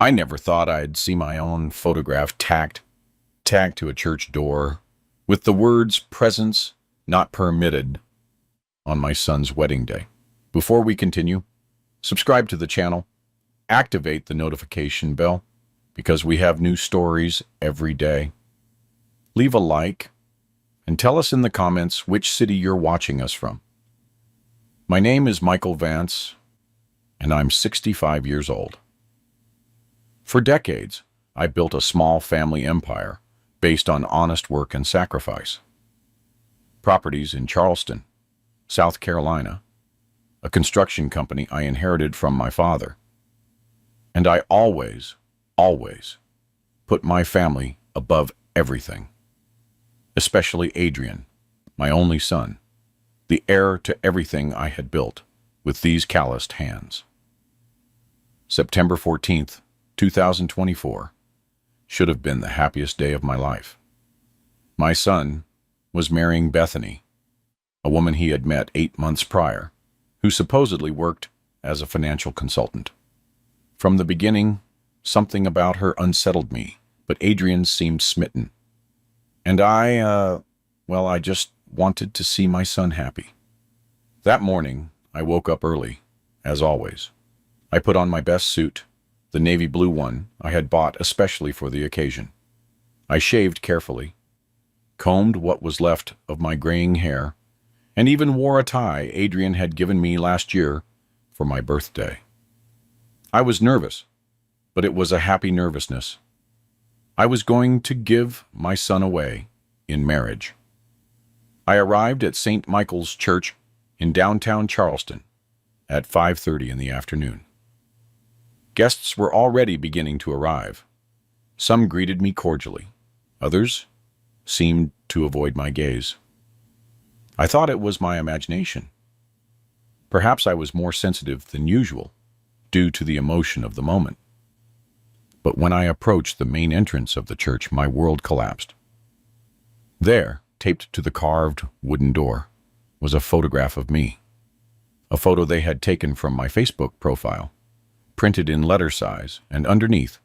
I never thought I'd see my own photograph tacked to a church door with the words presence not permitted on my son's wedding day. Before we continue, subscribe to the channel, activate the notification bell because we have new stories every day. Leave a like and tell us in the comments which city you're watching us from. My name is Michael Vance and I'm 65 years old. For decades, I built a small family empire based on honest work and sacrifice. Properties in Charleston, South Carolina, a construction company I inherited from my father. And I always put my family above everything. Especially Adrian, my only son, the heir to everything I had built with these calloused hands. September 14th, 2024 should have been the happiest day of my life. My son was marrying Bethany, a woman he had met 8 months prior, who supposedly worked as a financial consultant. From the beginning, something about her unsettled me, but Adrian seemed smitten. And I just wanted to see my son happy. That morning, I woke up early, as always. I put on my best suit, the navy blue one I had bought especially for the occasion. I shaved carefully, combed what was left of my graying hair, and even wore a tie Adrian had given me last year for my birthday. I was nervous, but it was a happy nervousness. I was going to give my son away in marriage. I arrived at St. Michael's Church in downtown Charleston at 5:30 in the afternoon. Guests were already beginning to arrive. Some greeted me cordially. Others seemed to avoid my gaze. I thought it was my imagination. Perhaps I was more sensitive than usual, due to the emotion of the moment. But when I approached the main entrance of the church, my world collapsed. There, taped to the carved wooden door, was a photograph of me. A photo they had taken from my Facebook profile, printed in letter size, and underneath,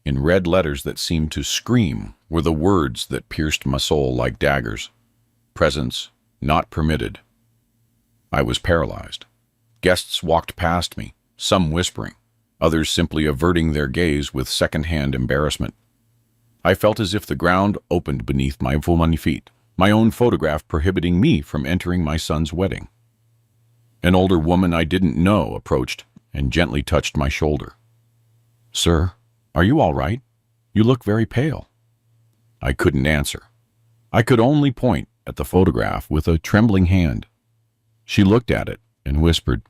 in red letters that seemed to scream, were the words that pierced my soul like daggers. Presence not permitted. I was paralyzed. Guests walked past me, some whispering, others simply averting their gaze with second-hand embarrassment. I felt as if the ground opened beneath my feet, my own photograph prohibiting me from entering my son's wedding. An older woman I didn't know approached and gently touched my shoulder. "Sir, are you all right? You look very pale." I couldn't answer. I could only point at the photograph with a trembling hand. She looked at it and whispered,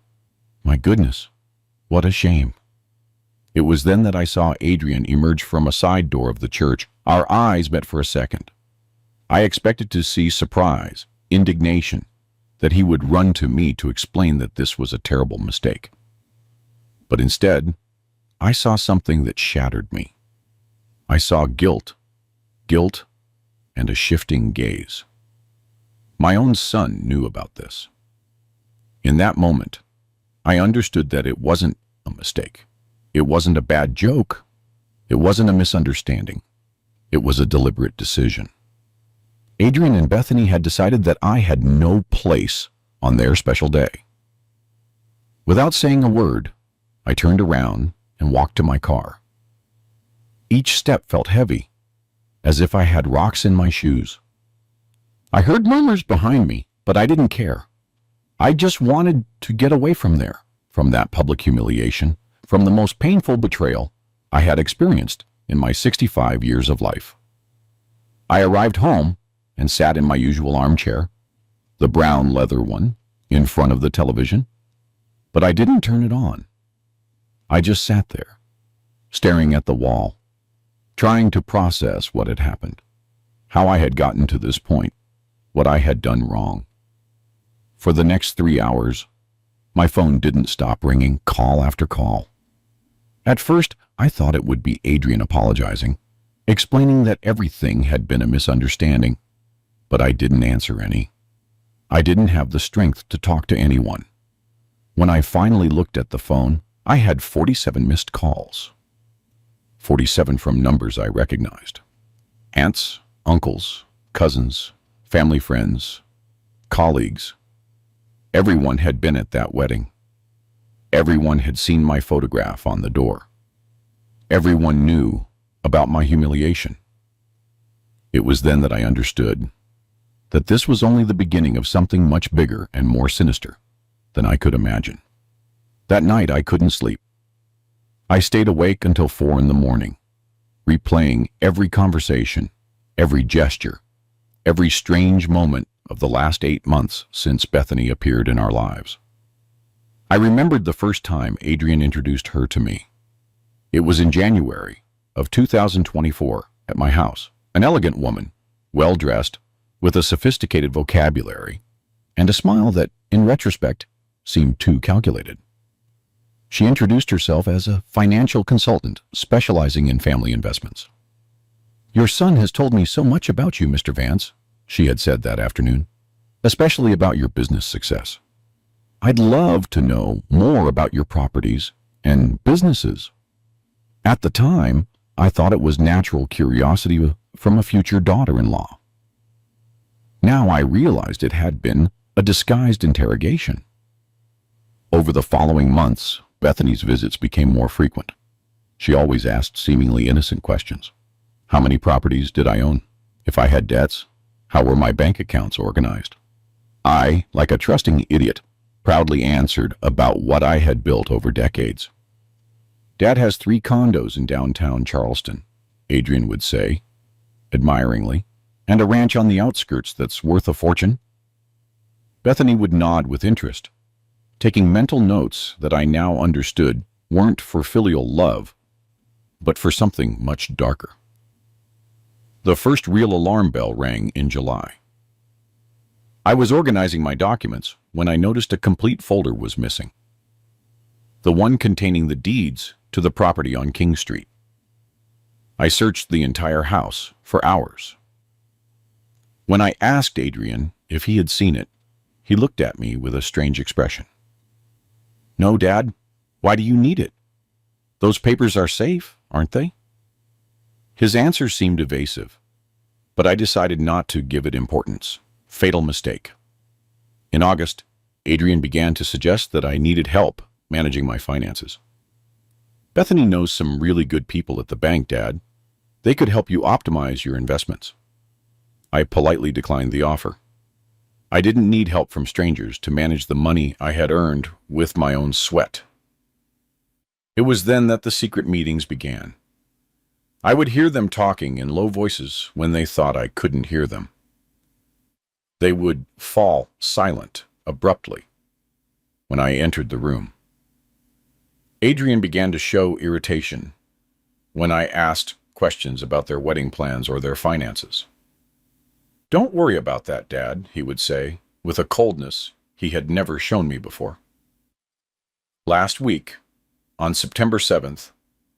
"My goodness, what a shame." It was then that I saw Adrian emerge from a side door of the church. Our eyes met for a second. I expected to see surprise, indignation, that he would run to me to explain that this was a terrible mistake. But instead, I saw something that shattered me. I saw guilt, and a shifting gaze. My own son knew about this. In that moment, I understood that it wasn't a mistake. It wasn't a bad joke. It wasn't a misunderstanding. It was a deliberate decision. Adrian and Bethany had decided that I had no place on their special day. Without saying a word, I turned around and walked to my car. Each step felt heavy, as if I had rocks in my shoes. I heard murmurs behind me, but I didn't care. I just wanted to get away from there, from that public humiliation, from the most painful betrayal I had experienced in my 65 years of life. I arrived home and sat in my usual armchair, the brown leather one, in front of the television, but I didn't turn it on. I just sat there, staring at the wall, trying to process what had happened, how I had gotten to this point, what I had done wrong. For the next 3 hours, my phone didn't stop ringing, call after call. At first, I thought it would be Adrian apologizing, explaining that everything had been a misunderstanding, but I didn't answer any. I didn't have the strength to talk to anyone. When I finally looked at the phone, I had 47 missed calls. 47 from numbers I recognized. Aunts, uncles, cousins, family friends, colleagues. Everyone had been at that wedding. Everyone had seen my photograph on the door. Everyone knew about my humiliation. It was then that I understood that this was only the beginning of something much bigger and more sinister than I could imagine. That night I couldn't sleep. I stayed awake until 4 in the morning, replaying every conversation, every gesture, every strange moment of the last 8 months since Bethany appeared in our lives. I remembered the first time Adrian introduced her to me. It was in January of 2024 at my house. An elegant woman, well-dressed, with a sophisticated vocabulary, and a smile that, in retrospect, seemed too calculated. She introduced herself as a financial consultant specializing in family investments. "Your son has told me so much about you, Mr. Vance," she had said that afternoon, "especially about your business success. I'd love to know more about your properties and businesses." At the time, I thought it was natural curiosity from a future daughter-in-law. Now I realized it had been a disguised interrogation. Over the following months, Bethany's visits became more frequent. She always asked seemingly innocent questions. How many properties did I own? If I had debts, how were my bank accounts organized? I, like a trusting idiot, proudly answered about what I had built over decades. "Dad has 3 condos in downtown Charleston," Adrian would say, admiringly, "and a ranch on the outskirts that's worth a fortune." Bethany would nod with interest, taking mental notes that I now understood weren't for filial love, but for something much darker. The first real alarm bell rang in July. I was organizing my documents when I noticed a complete folder was missing. The one containing the deeds to the property on King Street. I searched the entire house for hours. When I asked Adrian if he had seen it, he looked at me with a strange expression. "No, Dad. Why do you need it? Those papers are safe, aren't they?" His answer seemed evasive, but I decided not to give it importance. Fatal mistake. In August, Adrian began to suggest that I needed help managing my finances. "Bethany knows some really good people at the bank, Dad. They could help you optimize your investments." I politely declined the offer. I didn't need help from strangers to manage the money I had earned with my own sweat. It was then that the secret meetings began. I would hear them talking in low voices when they thought I couldn't hear them. They would fall silent abruptly when I entered the room. Adrian began to show irritation when I asked questions about their wedding plans or their finances. "Don't worry about that, Dad," he would say, with a coldness he had never shown me before. Last week, on September 7th,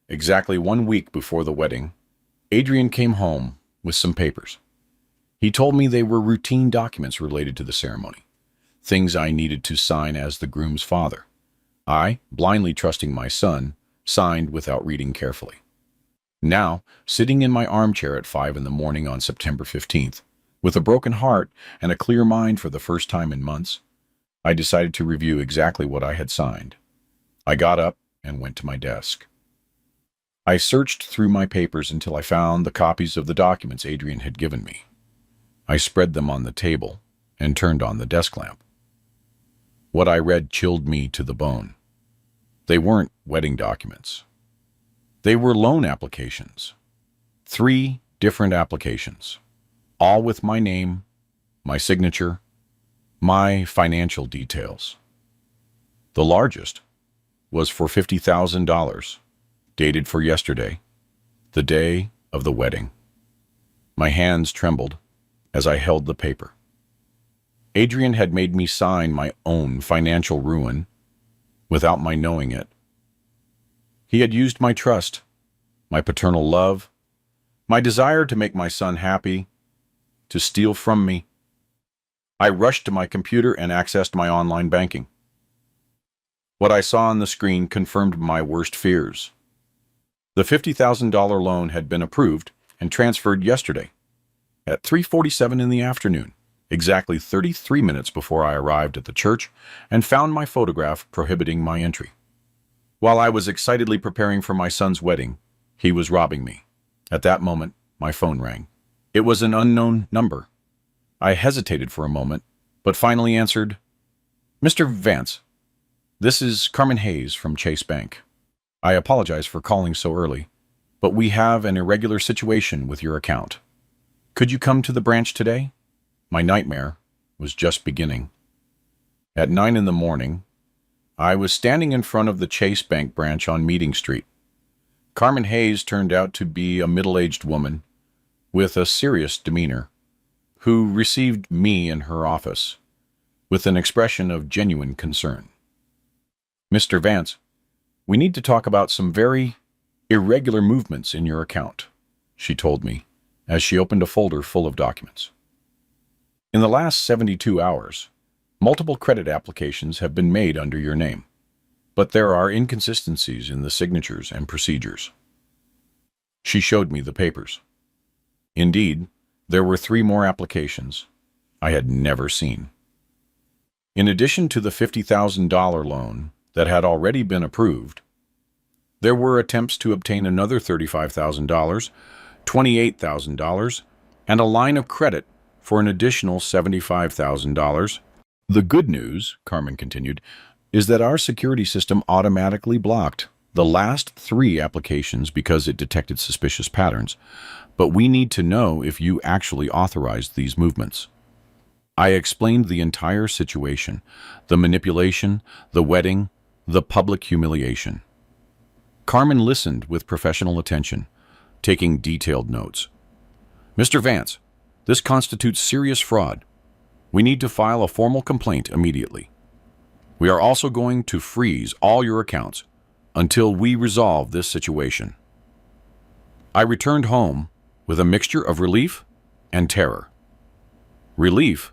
exactly 1 week before the wedding, Adrian came home with some papers. He told me they were routine documents related to the ceremony, things I needed to sign as the groom's father. I, blindly trusting my son, signed without reading carefully. Now, sitting in my armchair at 5 in the morning on September 15th, with a broken heart and a clear mind for the first time in months, I decided to review exactly what I had signed. I got up and went to my desk. I searched through my papers until I found the copies of the documents Adrian had given me. I spread them on the table and turned on the desk lamp. What I read chilled me to the bone. They weren't wedding documents. They were loan applications. 3 different applications, all with my name, my signature, my financial details. The largest was for $50,000, dated for yesterday, the day of the wedding. My hands trembled as I held the paper. Adrian had made me sign my own financial ruin without my knowing it. He had used my trust, my paternal love, my desire to make my son happy, to steal from me. I rushed to my computer and accessed my online banking. What I saw on the screen confirmed my worst fears. The $50,000 loan had been approved and transferred yesterday at 3:47 in the afternoon, exactly 33 minutes before I arrived at the church and found my photograph prohibiting my entry. While I was excitedly preparing for my son's wedding, he was robbing me. At that moment, my phone rang. It was an unknown number. I hesitated for a moment, but finally answered, "Mr. Vance, this is Carmen Hayes from Chase Bank. I apologize for calling so early, but we have an irregular situation with your account. Could you come to the branch today?" My nightmare was just beginning. At 9 in the morning, I was standing in front of the Chase Bank branch on Meeting Street. Carmen Hayes turned out to be a middle-aged woman with a serious demeanor who received me in her office with an expression of genuine concern. "Mr. Vance, we need to talk about some very irregular movements in your account," she told me as she opened a folder full of documents. "In the last 72 hours, multiple credit applications have been made under your name, but there are inconsistencies in the signatures and procedures." She showed me the papers. Indeed, there were 3 more applications I had never seen. In addition to the $50,000 loan that had already been approved, there were attempts to obtain another $35,000, $28,000, and a line of credit for an additional $75,000. "The good news," Carmen continued, "is that our security system automatically blocked the last 3 applications because it detected suspicious patterns, but we need to know if you actually authorized these movements." I explained the entire situation, the manipulation, the wedding, the public humiliation. Carmen listened with professional attention, taking detailed notes. "Mr. Vance, this constitutes serious fraud. We need to file a formal complaint immediately. We are also going to freeze all your accounts until we resolve this situation." I returned home with a mixture of relief and terror. Relief,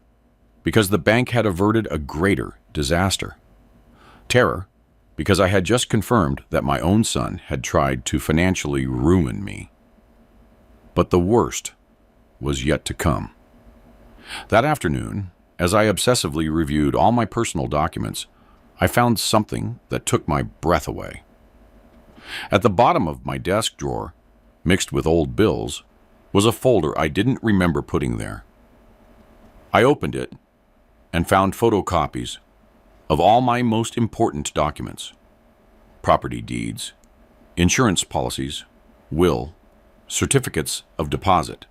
because the bank had averted a greater disaster. Terror, because I had just confirmed that my own son had tried to financially ruin me. But the worst was yet to come. That afternoon, as I obsessively reviewed all my personal documents, I found something that took my breath away. At the bottom of my desk drawer, mixed with old bills, was a folder I didn't remember putting there. I opened it and found photocopies of all my most important documents: property deeds, insurance policies, will, certificates of deposit.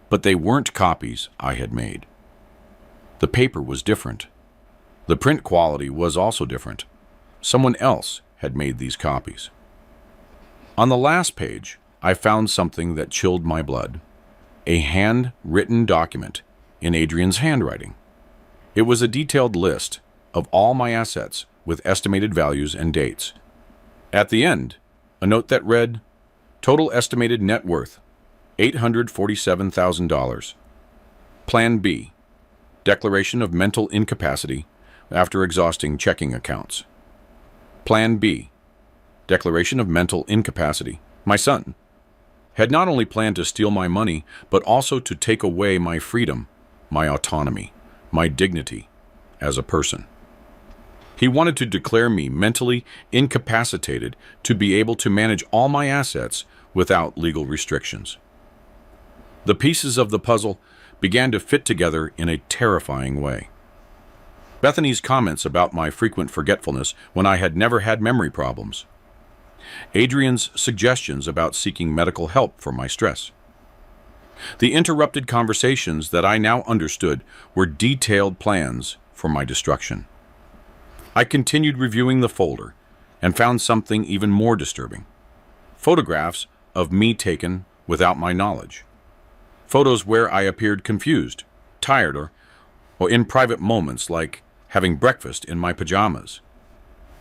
But they weren't copies I had made. The paper was different. The print quality was also different. Someone else had made these copies. On the last page, I found something that chilled my blood: a handwritten document in Adrian's handwriting. It was a detailed list of all my assets with estimated values and dates. At the end, a note that read, "Total estimated net worth, $847,000. Plan B, declaration of mental incapacity after exhausting checking accounts. Plan B, declaration of mental incapacity. My son had not only planned to steal my money, but also to take away my freedom, my autonomy, my dignity as a person. He wanted to declare me mentally incapacitated to be able to manage all my assets without legal restrictions." The pieces of the puzzle began to fit together in a terrifying way. Bethany's comments about my frequent forgetfulness when I had never had memory problems. Adrian's suggestions about seeking medical help for my stress. The interrupted conversations that I now understood were detailed plans for my destruction. I continued reviewing the folder and found something even more disturbing: photographs of me taken without my knowledge. Photos where I appeared confused, tired, or in private moments like having breakfast in my pajamas.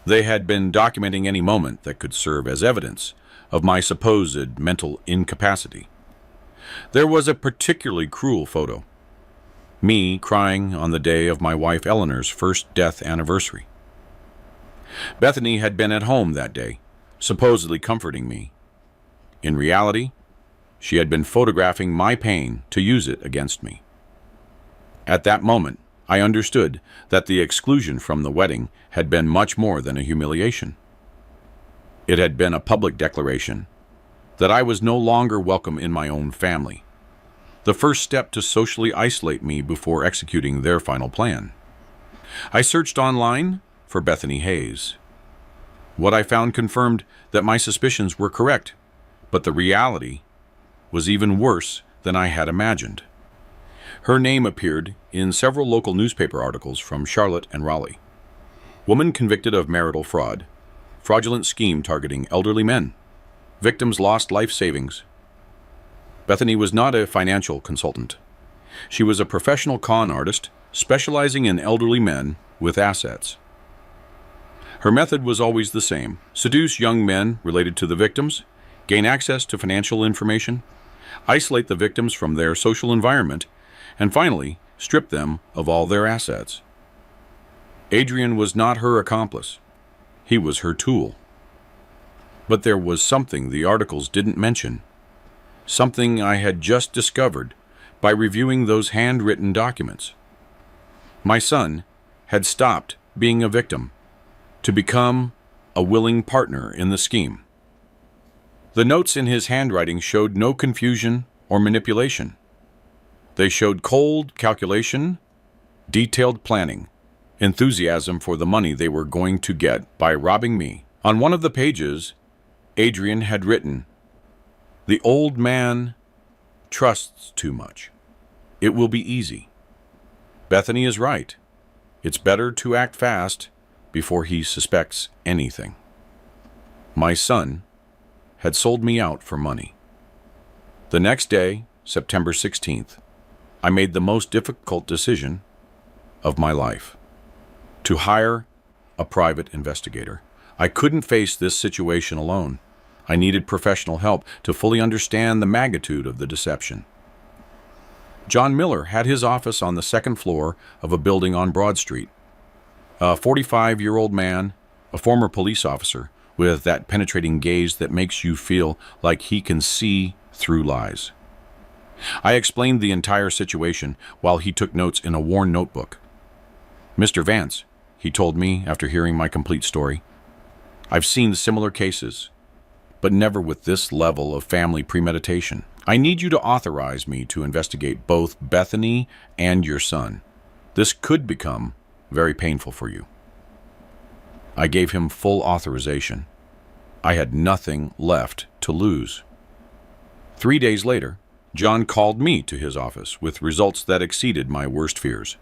They had been documenting any moment that could serve as evidence of my supposed mental incapacity. There was a particularly cruel photo: me crying on the day of my wife Eleanor's first death anniversary. Bethany had been at home that day, supposedly comforting me, In reality, she had been photographing my pain to use it against me. At that moment, I understood that the exclusion from the wedding had been much more than a humiliation. It had been a public declaration that I was no longer welcome in my own family, the first step to socially isolate me before executing their final plan. I searched online for Bethany Hayes. What I found confirmed that my suspicions were correct, but the reality was even worse than I had imagined. Her name appeared in several local newspaper articles from Charlotte and Raleigh. Woman convicted of marital fraud, fraudulent scheme targeting elderly men. Victims lost life savings. Bethany was not a financial consultant. She was a professional con artist specializing in elderly men with assets. Her method was always the same: seduce young men related to the victims, gain access to financial information, isolate the victims from their social environment, and finally, strip them of all their assets. Adrian was not her accomplice. He was her tool. But there was something the articles didn't mention, something I had just discovered by reviewing those handwritten documents. My son had stopped being a victim to become a willing partner in the scheme. The notes in his handwriting showed no confusion or manipulation. They showed cold calculation, detailed planning, enthusiasm for the money they were going to get by robbing me. On one of the pages, Adrian had written, "The old man trusts too much. It will be easy. Bethany is right. It's better to act fast before he suspects anything." My son had sold me out for money. The next day, September 16th, I made the most difficult decision of my life: to hire a private investigator. I couldn't face this situation alone. I needed professional help to fully understand the magnitude of the deception. John Miller had his office on the second floor of a building on Broad Street. A 45-year-old man, a former police officer, with that penetrating gaze that makes you feel like he can see through lies. I explained the entire situation while he took notes in a worn notebook. "Mr. Vance," he told me after hearing my complete story, "I've seen similar cases, but never with this level of family premeditation. I need you to authorize me to investigate both Bethany and your son. This could become very painful for you." I gave him full authorization. I had nothing left to lose. 3 days later, John called me to his office with results that exceeded my worst fears.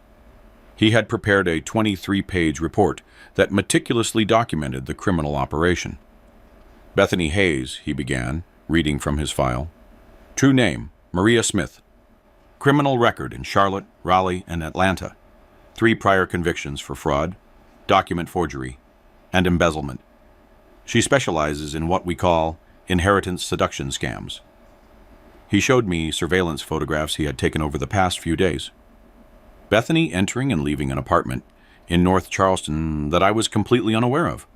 He had prepared a 23-page report that meticulously documented the criminal operation. Bethany Hayes, he began, reading from his file. True name, Maria Smith. Criminal record in Charlotte, Raleigh, and Atlanta. 3 prior convictions for fraud, document forgery, and embezzlement. She specializes in what we call inheritance seduction scams. He showed me surveillance photographs he had taken over the past few days. Bethany entering and leaving an apartment in North Charleston that I was completely unaware of.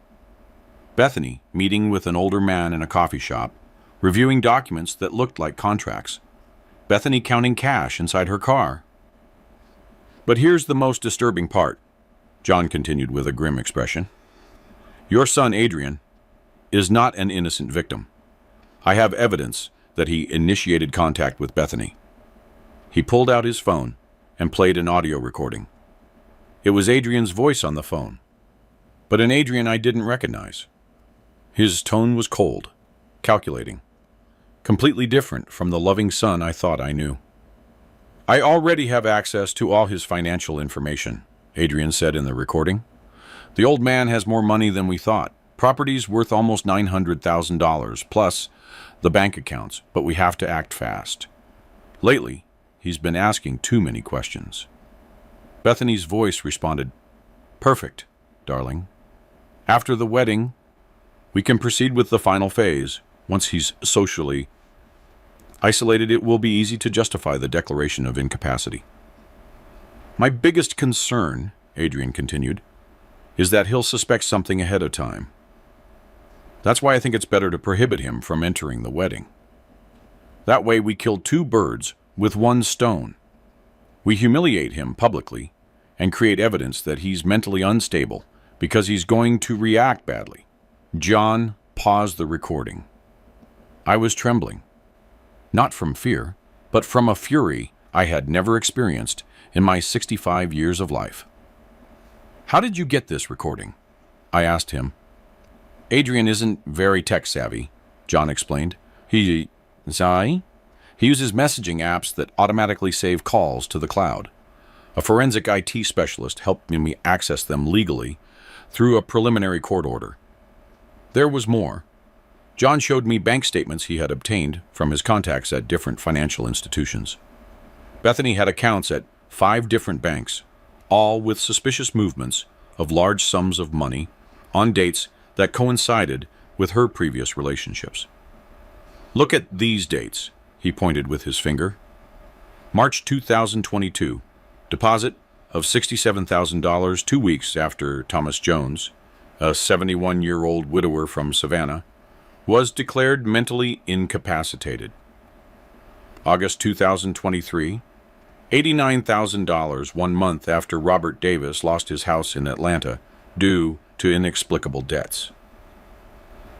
Bethany meeting with an older man in a coffee shop, reviewing documents that looked like contracts. Bethany counting cash inside her car. But here's the most disturbing part, John continued with a grim expression. Your son, Adrian, is not an innocent victim. I have evidence that he initiated contact with Bethany. He pulled out his phone and played an audio recording. It was Adrian's voice on the phone, but an Adrian I didn't recognize. His tone was cold, calculating, completely different from the loving son I thought I knew. I already have access to all his financial information, Adrian said in the recording. The old man has more money than we thought. Property's worth almost $900,000, plus the bank accounts, but we have to act fast. Lately, he's been asking too many questions. Bethany's voice responded, Perfect, darling. After the wedding, we can proceed with the final phase. Once he's socially isolated, it will be easy to justify the declaration of incapacity. My biggest concern, Adrian continued, is that he'll suspect something ahead of time. That's why I think it's better to prohibit him from entering the wedding. That way we kill two birds with one stone. We humiliate him publicly and create evidence that he's mentally unstable because he's going to react badly. John paused the recording. I was trembling, not from fear, but from a fury I had never experienced in my 65 years of life. How did you get this recording? I asked him. Adrian isn't very tech-savvy, John explained. He uses messaging apps that automatically save calls to the cloud. A forensic IT specialist helped me access them legally through a preliminary court order. There was more. John showed me bank statements he had obtained from his contacts at different financial institutions. Bethany had accounts at 5 different banks, all with suspicious movements of large sums of money on dates that coincided with her previous relationships. Look at these dates, he pointed with his finger. March 2022, deposit of $67,000 2 weeks after Thomas Jones, a 71-year-old widower from Savannah, was declared mentally incapacitated. August 2023, $89,000 1 month after Robert Davis lost his house in Atlanta due to inexplicable debts.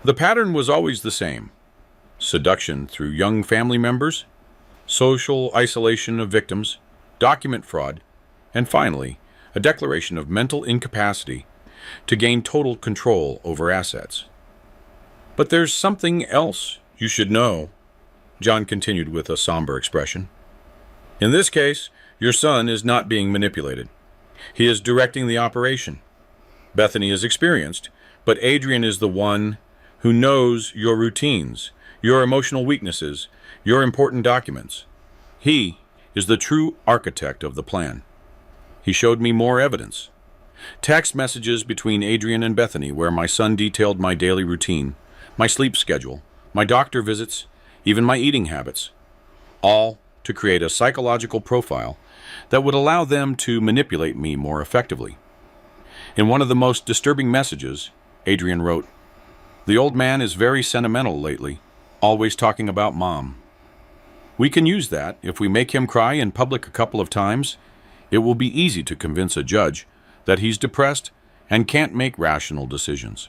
The pattern was always the same: seduction through young family members, social isolation of victims, document fraud, and finally, a declaration of mental incapacity to gain total control over assets. But there's something else you should know, John continued with a somber expression. In this case, your son is not being manipulated. He is directing the operation. Bethany is experienced, but Adrian is the one who knows your routines, your emotional weaknesses, your important documents. He is the true architect of the plan. He showed me more evidence. Text messages between Adrian and Bethany where my son detailed my daily routine, my sleep schedule, my doctor visits, even my eating habits, all to create a psychological profile that would allow them to manipulate me more effectively. In one of the most disturbing messages, Adrian wrote, "The old man is very sentimental lately, always talking about Mom. We can use that. If we make him cry in public a couple of times, it will be easy to convince a judge that he's depressed and can't make rational decisions."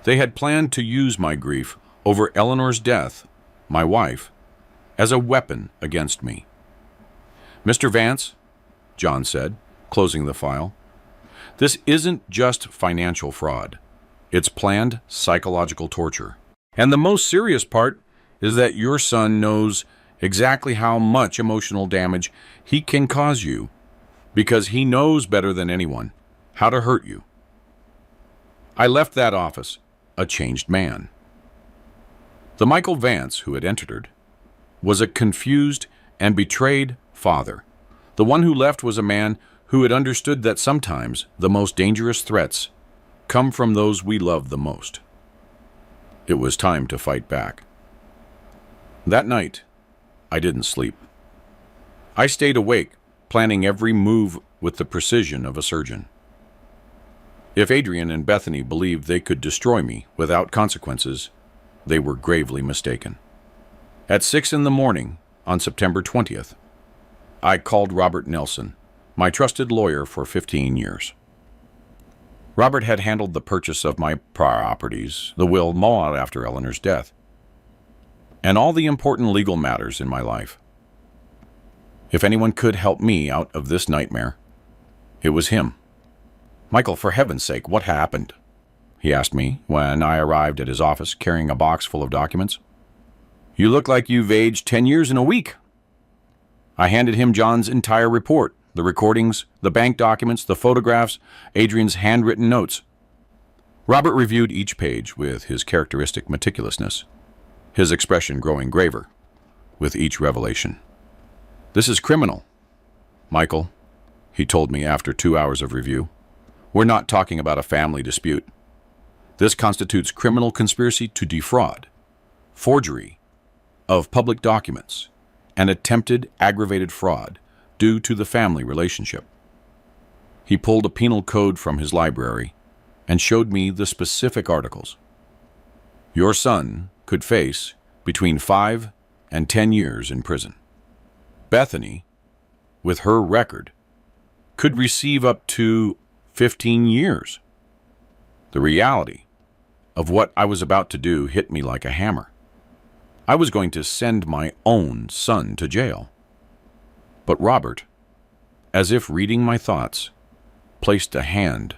They had planned to use my grief over Eleanor's death, my wife, as a weapon against me. "Mr. Vance," John said, closing the file, "this isn't just financial fraud. It's planned psychological torture. And the most serious part is that your son knows exactly how much emotional damage he can cause you because he knows better than anyone how to hurt you." I left that office a changed man. The Michael Vance who had entered was a confused and betrayed father. The one who left was a man who had understood that sometimes the most dangerous threats come from those we love the most. It was time to fight back. That night, I didn't sleep. I stayed awake, planning every move with the precision of a surgeon. If Adrian and Bethany believed they could destroy me without consequences, they were gravely mistaken. At 6 a.m. on September 20th, I called Robert Nelson, my trusted lawyer for 15 years. Robert had handled the purchase of my properties, the will mowed after Eleanor's death, and all the important legal matters in my life. If anyone could help me out of this nightmare, it was him. "Michael, for heaven's sake, what happened?" he asked me when I arrived at his office carrying a box full of documents. "You look like you've aged 10 years in a week." I handed him John's entire report, the recordings, the bank documents, the photographs, Adrian's handwritten notes. Robert reviewed each page with his characteristic meticulousness, his expression growing graver with each revelation. "This is criminal, Michael," he told me after 2 hours of review. "We're not talking about a family dispute. This constitutes criminal conspiracy to defraud, forgery of public documents, and attempted aggravated fraud due to the family relationship." He pulled a penal code from his library and showed me the specific articles. "Your son could face between 5 and 10 years in prison. Bethany, with her record, could receive up to 15 years. The reality of what I was about to do hit me like a hammer. I was going to send my own son to jail. But Robert, as if reading my thoughts, placed a hand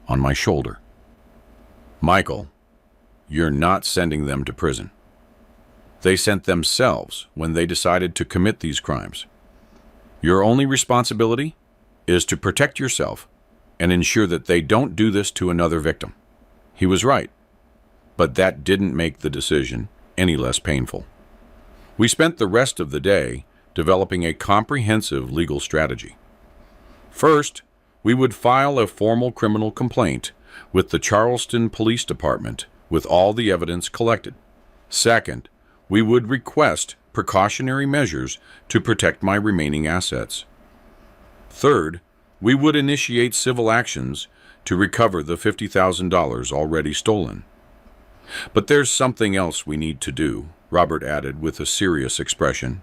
on my shoulder. Michael, you're not sending them to prison. They sent themselves when they decided to commit these crimes. Your only responsibility is to protect yourself and ensure that they don't do this to another victim. He was right, but that didn't make the decision any less painful. We spent the rest of the day developing a comprehensive legal strategy. First, we would file a formal criminal complaint with the Charleston Police Department with all the evidence collected. Second, we would request precautionary measures to protect my remaining assets. Third, we would initiate civil actions to recover the $50,000 already stolen. But there's something else we need to do, Robert added with a serious expression.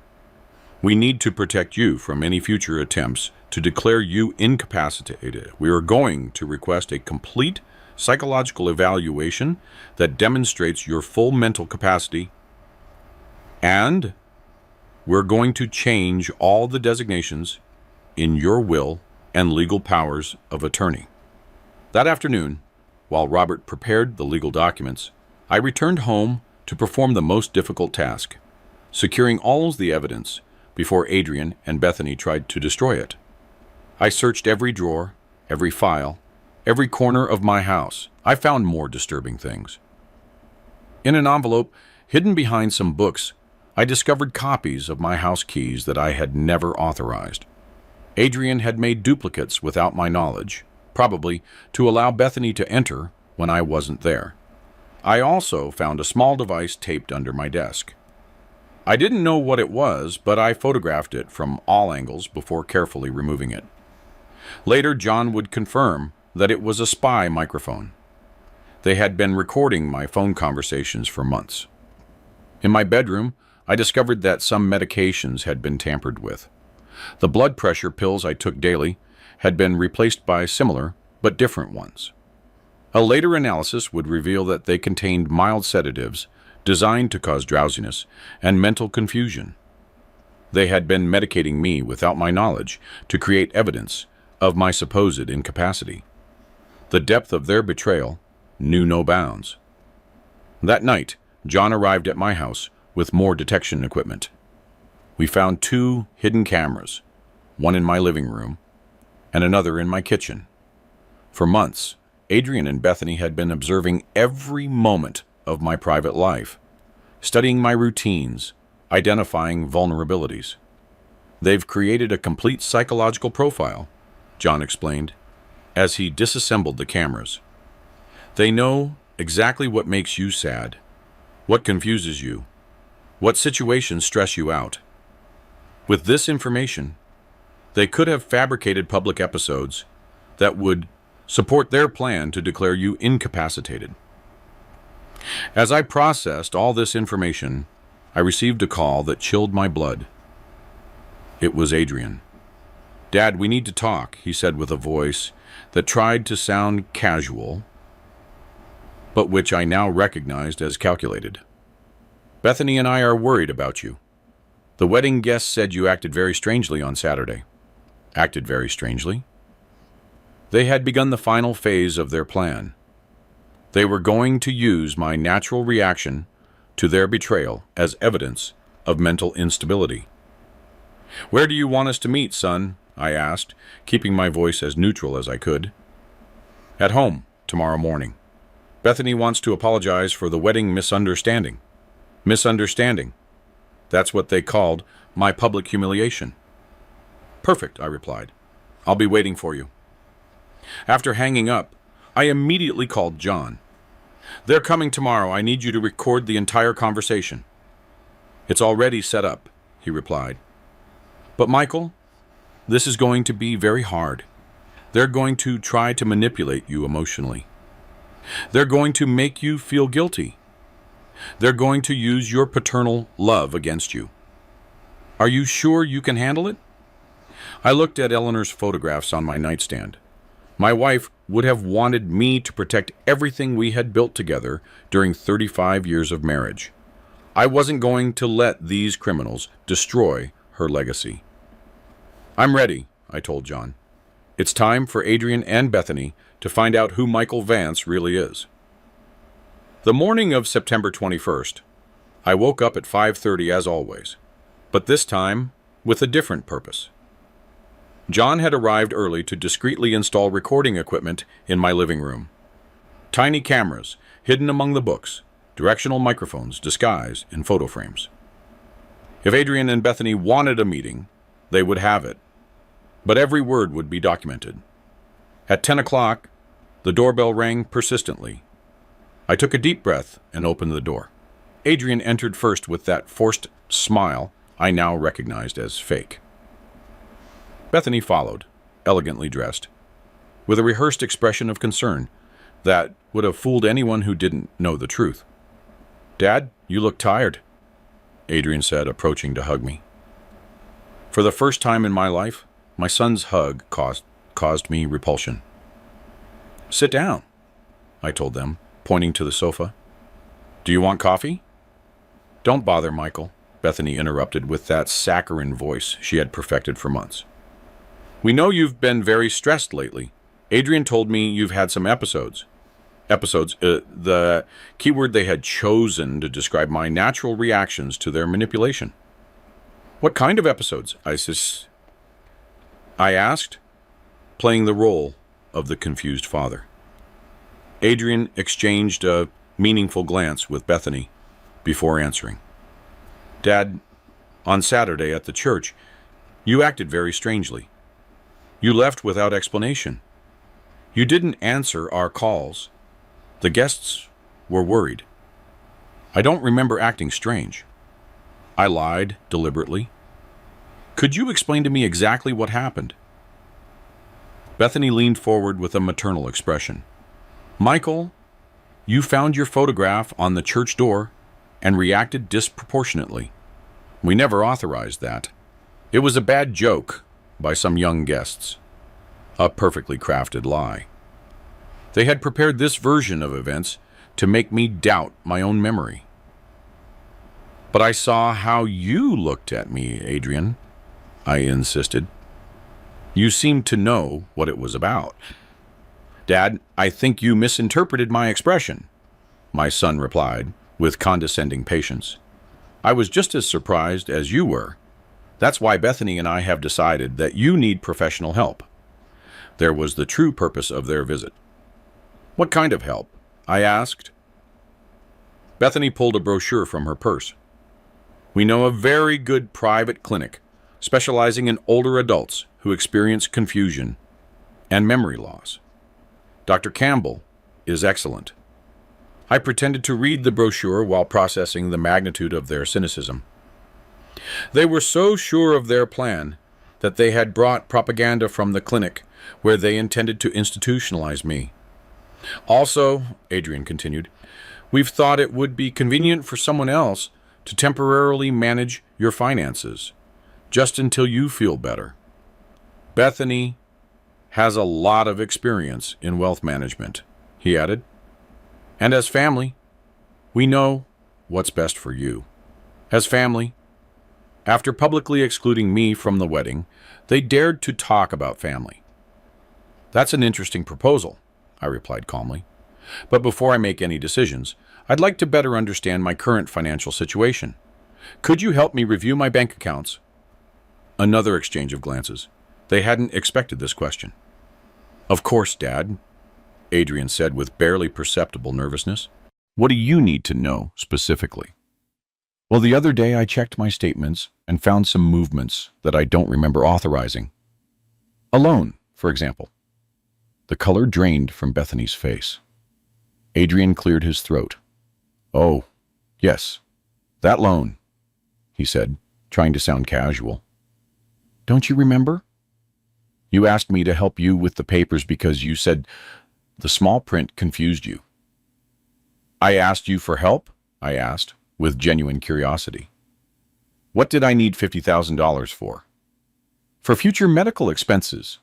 We need to protect you from any future attempts to declare you incapacitated. We are going to request a complete psychological evaluation that demonstrates your full mental capacity, and we're going to change all the designations in your will and legal powers of attorney. That afternoon, while Robert prepared the legal documents, I returned home to perform the most difficult task, securing all of the evidence before Adrian and Bethany tried to destroy it. I searched every drawer, every file, every corner of my house. I found more disturbing things. In an envelope hidden behind some books, I discovered copies of my house keys that I had never authorized. Adrian had made duplicates without my knowledge, probably to allow Bethany to enter when I wasn't there. I also found a small device taped under my desk. I didn't know what it was, but I photographed it from all angles before carefully removing it. Later, John would confirm that it was a spy microphone. They had been recording my phone conversations for months. In my bedroom, I discovered that some medications had been tampered with. The blood pressure pills I took daily had been replaced by similar but different ones. A later analysis would reveal that they contained mild sedatives designed to cause drowsiness and mental confusion. They had been medicating me without my knowledge to create evidence of my supposed incapacity. The depth of their betrayal knew no bounds. That night, John arrived at my house with more detection equipment. We found 2 hidden cameras, one in my living room and another in my kitchen. For months, Adrian and Bethany had been observing every moment of my private life, studying my routines, identifying vulnerabilities. They've created a complete psychological profile, John explained, as he disassembled the cameras. They know exactly what makes you sad, what confuses you, what situations stress you out. With this information, they could have fabricated public episodes that would support their plan to declare you incapacitated. As I processed all this information, I received a call that chilled my blood. It was Adrian. "Dad, we need to talk," he said with a voice that tried to sound casual, but which I now recognized as calculated. "Bethany and I are worried about you. The wedding guests said you acted very strangely on Saturday." Acted very strangely? They had begun the final phase of their plan. They were going to use my natural reaction to their betrayal as evidence of mental instability. "Where do you want us to meet, son?" I asked, keeping my voice as neutral as I could. "At home, tomorrow morning. Bethany wants to apologize for the wedding misunderstanding." Misunderstanding. That's what they called my public humiliation. "Perfect," I replied. "I'll be waiting for you." After hanging up, I immediately called John. "They're coming tomorrow. I need you to record the entire conversation." "It's already set up," he replied. "But Michael, this is going to be very hard. They're going to try to manipulate you emotionally. They're going to make you feel guilty. They're going to use your paternal love against you. Are you sure you can handle it? I looked at Eleanor's photographs on my nightstand. My wife would have wanted me to protect everything we had built together during 35 years of marriage. I wasn't going to let these criminals destroy her legacy. I'm ready, I told John. It's time for Adrian and Bethany to find out who Michael Vance really is. The morning of September 21st, I woke up at 5:30 as always, but this time with a different purpose. John had arrived early to discreetly install recording equipment in my living room. Tiny cameras hidden among the books, directional microphones disguised in photo frames. If Adrian and Bethany wanted a meeting, they would have it, but every word would be documented. At 10 o'clock, the doorbell rang persistently. I took a deep breath and opened the door. Adrian entered first with that forced smile I now recognized as fake. Bethany followed, elegantly dressed, with a rehearsed expression of concern that would have fooled anyone who didn't know the truth. "Dad, you look tired," Adrian said, approaching to hug me. For the first time in my life, my son's hug caused me repulsion. "Sit down," I told them, pointing to the sofa. "Do you want coffee?" "Don't bother, Michael," Bethany interrupted with that saccharine voice she had perfected for months. "We know you've been very stressed lately. Adrian told me you've had some episodes." The keyword they had chosen to describe my natural reactions to their manipulation. "What kind of episodes?" I asked, playing the role of the confused father. Adrian exchanged a meaningful glance with Bethany before answering. "Dad, on Saturday at the church, you acted very strangely. You left without explanation. You didn't answer our calls. The guests were worried. I don't remember acting strange. I lied deliberately. Could you explain to me exactly what happened?" Bethany leaned forward with a maternal expression. "Michael, you found your photograph on the church door and reacted disproportionately. We never authorized that. It was a bad joke by some young guests. A perfectly crafted lie. They had prepared this version of events to make me doubt my own memory." "But I saw how you looked at me, Adrian," I insisted. "You seemed to know what it was about." "Dad, I think you misinterpreted my expression," my son replied with condescending patience. "I was just as surprised as you were. That's why Bethany and I have decided that you need professional help." There was the true purpose of their visit. "What kind of help?" I asked. Bethany pulled a brochure from her purse. "We know a very good private clinic specializing in older adults who experience confusion and memory loss. Dr. Campbell is excellent." I pretended to read the brochure while processing the magnitude of their cynicism. They were so sure of their plan that they had brought propaganda from the clinic where they intended to institutionalize me. "Also," Adrian continued, "we've thought it would be convenient for someone else to temporarily manage your finances, just until you feel better. Bethany has a lot of experience in wealth management," he added. "And as family, we know what's best for you." As family, after publicly excluding me from the wedding, they dared to talk about family. "That's an interesting proposal," I replied calmly. "But before I make any decisions, I'd like to better understand my current financial situation. Could you help me review my bank accounts?" Another exchange of glances. They hadn't expected this question. "Of course, Dad," Adrian said with barely perceptible nervousness. "What do you need to know specifically?" "Well, the other day I checked my statements and found some movements that I don't remember authorizing. A loan, for example." The color drained from Bethany's face. Adrian cleared his throat. "Oh, yes, that loan," he said, trying to sound casual. "Don't you remember? You asked me to help you with the papers because you said the small print confused you." "I asked you for help?" I asked, with genuine curiosity. What did I need $50,000 for? For future medical expenses,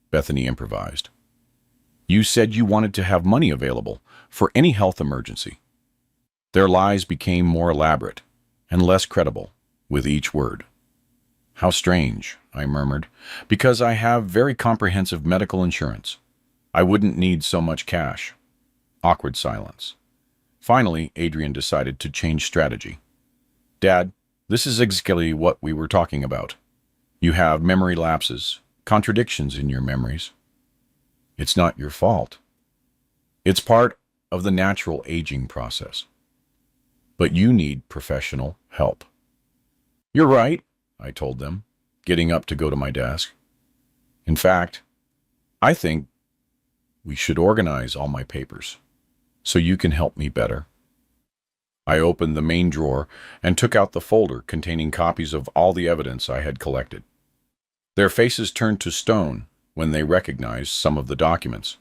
Bethany improvised. You said you wanted to have money available for any health emergency. Their lies became more elaborate and less credible with each word. How strange, I murmured, because I have very comprehensive medical insurance. I wouldn't need so much cash. Awkward silence. Finally, Adrian decided to change strategy. Dad, this is exactly what we were talking about. You have memory lapses, contradictions in your memories. It's not your fault. It's part of the natural aging process. But you need professional help. You're right, I told them, getting up to go to my desk. In fact, I think we should organize all my papers so you can help me better. I opened the main drawer and took out the folder containing copies of all the evidence I had collected. Their faces turned to stone when they recognized some of the documents.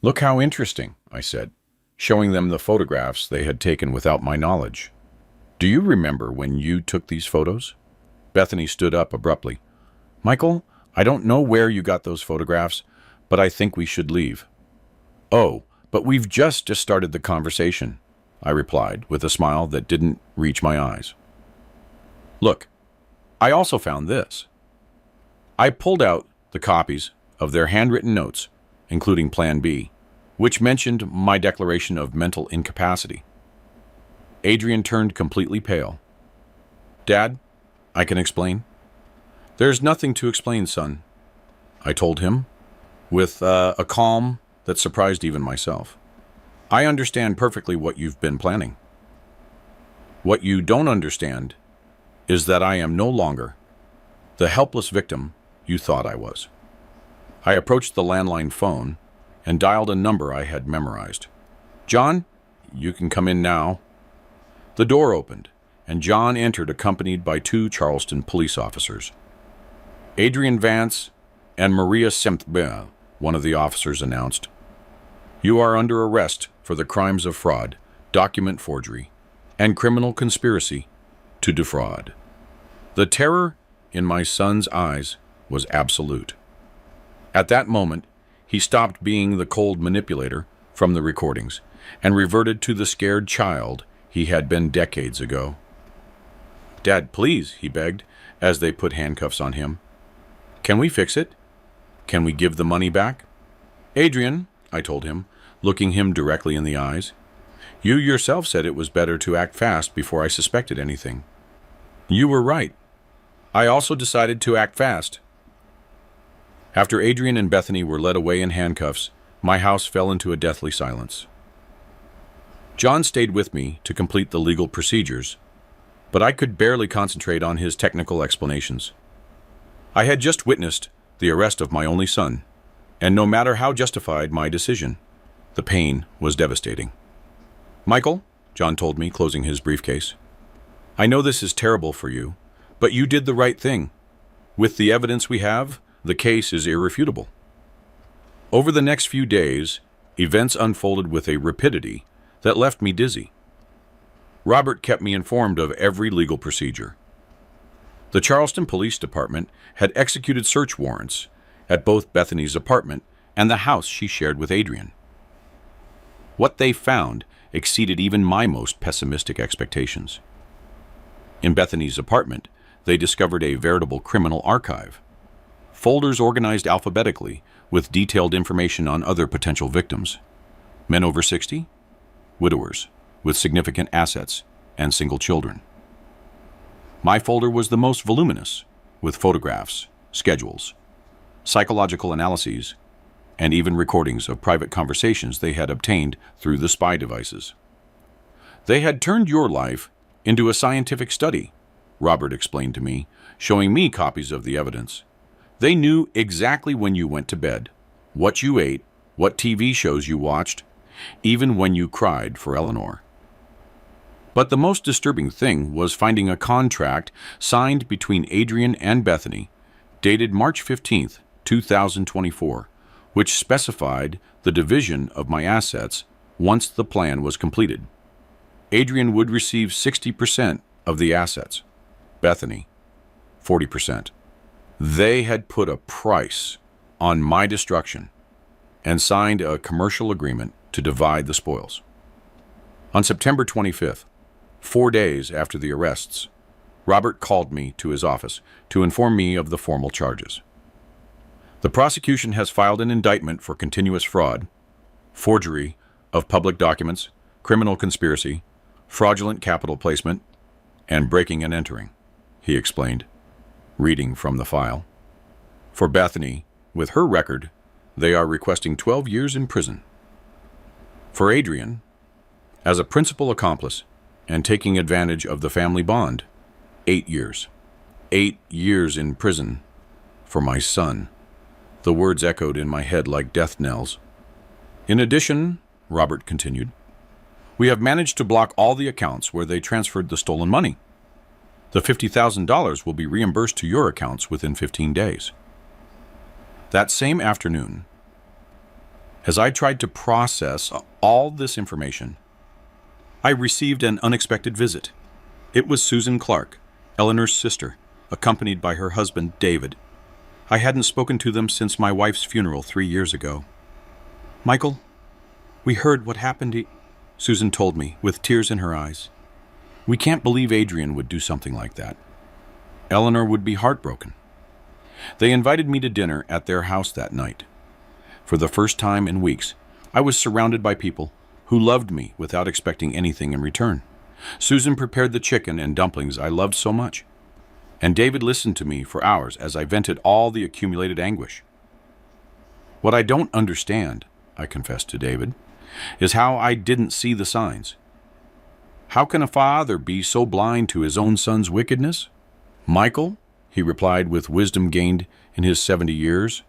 Look how interesting, I said, showing them the photographs they had taken without my knowledge. Do you remember when you took these photos? Bethany stood up abruptly. Michael, I don't know where you got those photographs, but I think we should leave. Oh, but we've just started the conversation, I replied with a smile that didn't reach my eyes. Look, I also found this. I pulled out the copies of their handwritten notes, including Plan B, which mentioned my declaration of mental incapacity. Adrian turned completely pale. Dad, I can explain. There's nothing to explain, son, I told him, with a calm that surprised even myself. I understand perfectly what you've been planning. What you don't understand is that I am no longer the helpless victim you thought I was. I approached the landline phone and dialed a number I had memorized. John, you can come in now. The door opened, and John entered accompanied by two Charleston police officers. Adrian Vance and Maria Semthbel, one of the officers announced. You are under arrest for the crimes of fraud, document forgery, and criminal conspiracy to defraud. The terror in my son's eyes was absolute. At that moment, he stopped being the cold manipulator from the recordings and reverted to the scared child he had been decades ago. Dad, please, he begged, as they put handcuffs on him. Can we fix it? Can we give the money back? Adrian, I told him, looking him directly in the eyes, you yourself said it was better to act fast before I suspected anything. You were right. I also decided to act fast. After Adrian and Bethany were led away in handcuffs, my house fell into a deathly silence. John stayed with me to complete the legal procedures, but I could barely concentrate on his technical explanations. I had just witnessed the arrest of my only son, and no matter how justified my decision, the pain was devastating. Michael, John told me, closing his briefcase, I know this is terrible for you, but you did the right thing. With the evidence we have, the case is irrefutable. Over the next few days, events unfolded with a rapidity that left me dizzy. Robert kept me informed of every legal procedure. The Charleston Police Department had executed search warrants at both Bethany's apartment and the house she shared with Adrian. What they found exceeded even my most pessimistic expectations. In Bethany's apartment, they discovered a veritable criminal archive. Folders organized alphabetically with detailed information on other potential victims. Men over 60, widowers with significant assets, and single children. My folder was the most voluminous, with photographs, schedules, psychological analyses, and even recordings of private conversations they had obtained through the spy devices. They had turned your life into a scientific study, Robert explained to me, showing me copies of the evidence. They knew exactly when you went to bed, what you ate, what TV shows you watched, even when you cried for Eleanor. But the most disturbing thing was finding a contract signed between Adrian and Bethany, dated March 15th, 2024, which specified the division of my assets once the plan was completed. Adrian would receive 60% of the assets, Bethany 40%. They had put a price on my destruction and signed a commercial agreement to divide the spoils. On September 25th, 4 days after the arrests, Robert called me to his office to inform me of the formal charges. The prosecution has filed an indictment for continuous fraud, forgery of public documents, criminal conspiracy, fraudulent capital placement, and breaking and entering, he explained, reading from the file. For Bethany, with her record, they are requesting 12 years in prison. For Adrian, as a principal accomplice and taking advantage of the family bond, 8 years. 8 years in prison for my son. The words echoed in my head like death knells. In addition, Robert continued, we have managed to block all the accounts where they transferred the stolen money. The $50,000 will be reimbursed to your accounts within 15 days. That same afternoon, as I tried to process all this information, I received an unexpected visit. It was Susan Clark, Eleanor's sister, accompanied by her husband, David. I hadn't spoken to them since my wife's funeral 3 years ago. Michael, we heard what happened, Susan told me, with tears in her eyes. We can't believe Adrian would do something like that. Eleanor would be heartbroken. They invited me to dinner at their house that night. For the first time in weeks, I was surrounded by people who loved me without expecting anything in return. Susan prepared the chicken and dumplings I loved so much, and David listened to me for hours as I vented all the accumulated anguish. What I don't understand, I confessed to David, is how I didn't see the signs. How can a father be so blind to his own son's wickedness? Michael, he replied with wisdom gained in his 70 years,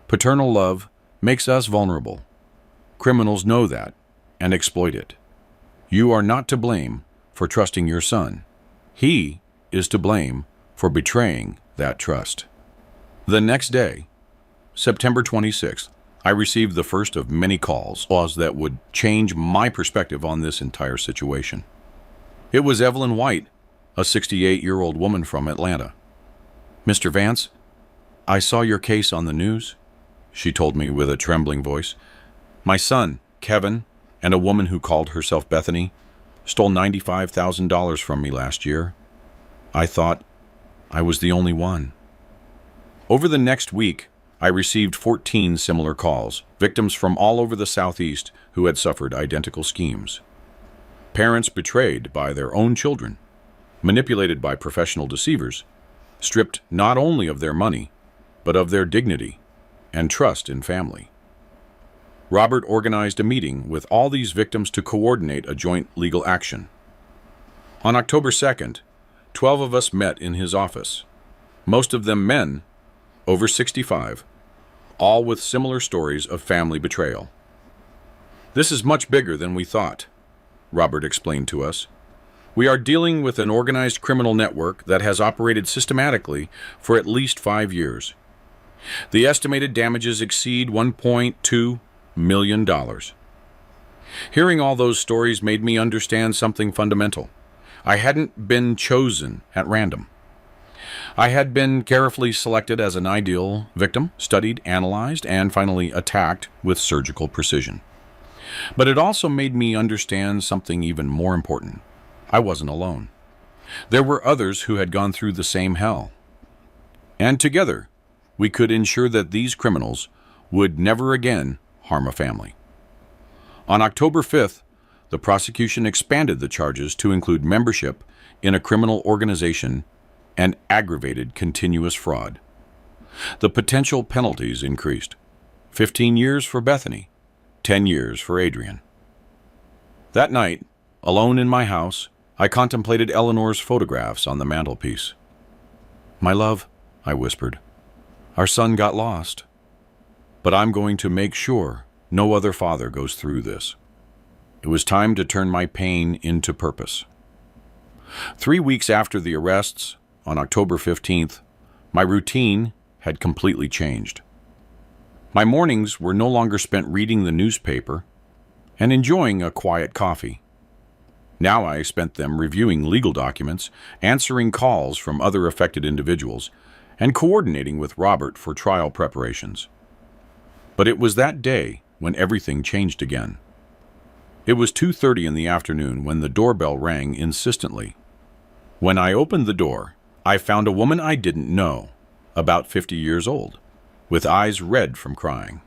paternal love makes us vulnerable. Criminals know that and exploit it. You are not to blame for trusting your son. He is to blame for betraying that trust. The next day, September 26th, I received the first of many calls that would change my perspective on this entire situation. It was Evelyn White, a 68-year-old woman from Atlanta. Mr. Vance, I saw your case on the news, she told me with a trembling voice. My son, Kevin, and a woman who called herself Bethany, stole $95,000 from me last year. I thought I was the only one. Over the next week, I received 14 similar calls, victims from all over the Southeast who had suffered identical schemes. Parents betrayed by their own children, manipulated by professional deceivers, stripped not only of their money, but of their dignity and trust in family. Robert organized a meeting with all these victims to coordinate a joint legal action. On October 2nd, 12 of us met in his office, most of them men, over 65, all with similar stories of family betrayal. This is much bigger than we thought, Robert explained to us. We are dealing with an organized criminal network that has operated systematically for at least 5 years. The estimated damages exceed $1.2 million. Hearing all those stories made me understand something fundamental. I hadn't been chosen at random. I had been carefully selected as an ideal victim, studied, analyzed, and finally attacked with surgical precision. But it also made me understand something even more important. I wasn't alone. There were others who had gone through the same hell. And together, we could ensure that these criminals would never again harm a family. On October 5th, the prosecution expanded the charges to include membership in a criminal organization and aggravated continuous fraud. The potential penalties increased. 15 years for Bethany, 10 years for Adrian. That night, alone in my house, I contemplated Eleanor's photographs on the mantelpiece. My love, I whispered, our son got lost, but I'm going to make sure no other father goes through this. It was time to turn my pain into purpose. 3 weeks after the arrests, on October 15th, my routine had completely changed. My mornings were no longer spent reading the newspaper and enjoying a quiet coffee. Now I spent them reviewing legal documents, answering calls from other affected individuals, and coordinating with Robert for trial preparations. But it was that day when everything changed again. It was 2:30 in the afternoon when the doorbell rang insistently. When I opened the door, I found a woman I didn't know, about 50 years old, with eyes red from crying.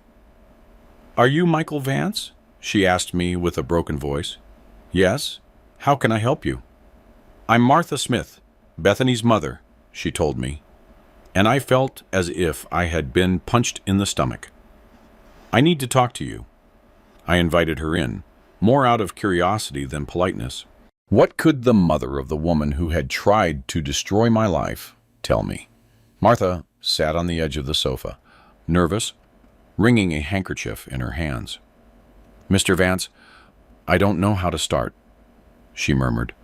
"Are you Michael Vance?" she asked me with a broken voice. "Yes. How can I help you?" "I'm Martha Smith, Bethany's mother," she told me, and I felt as if I had been punched in the stomach. "I need to talk to you." I invited her in, more out of curiosity than politeness. What could the mother of the woman who had tried to destroy my life tell me? Martha sat on the edge of the sofa, nervous, wringing a handkerchief in her hands. "Mr. Vance, I don't know how to start," she murmured.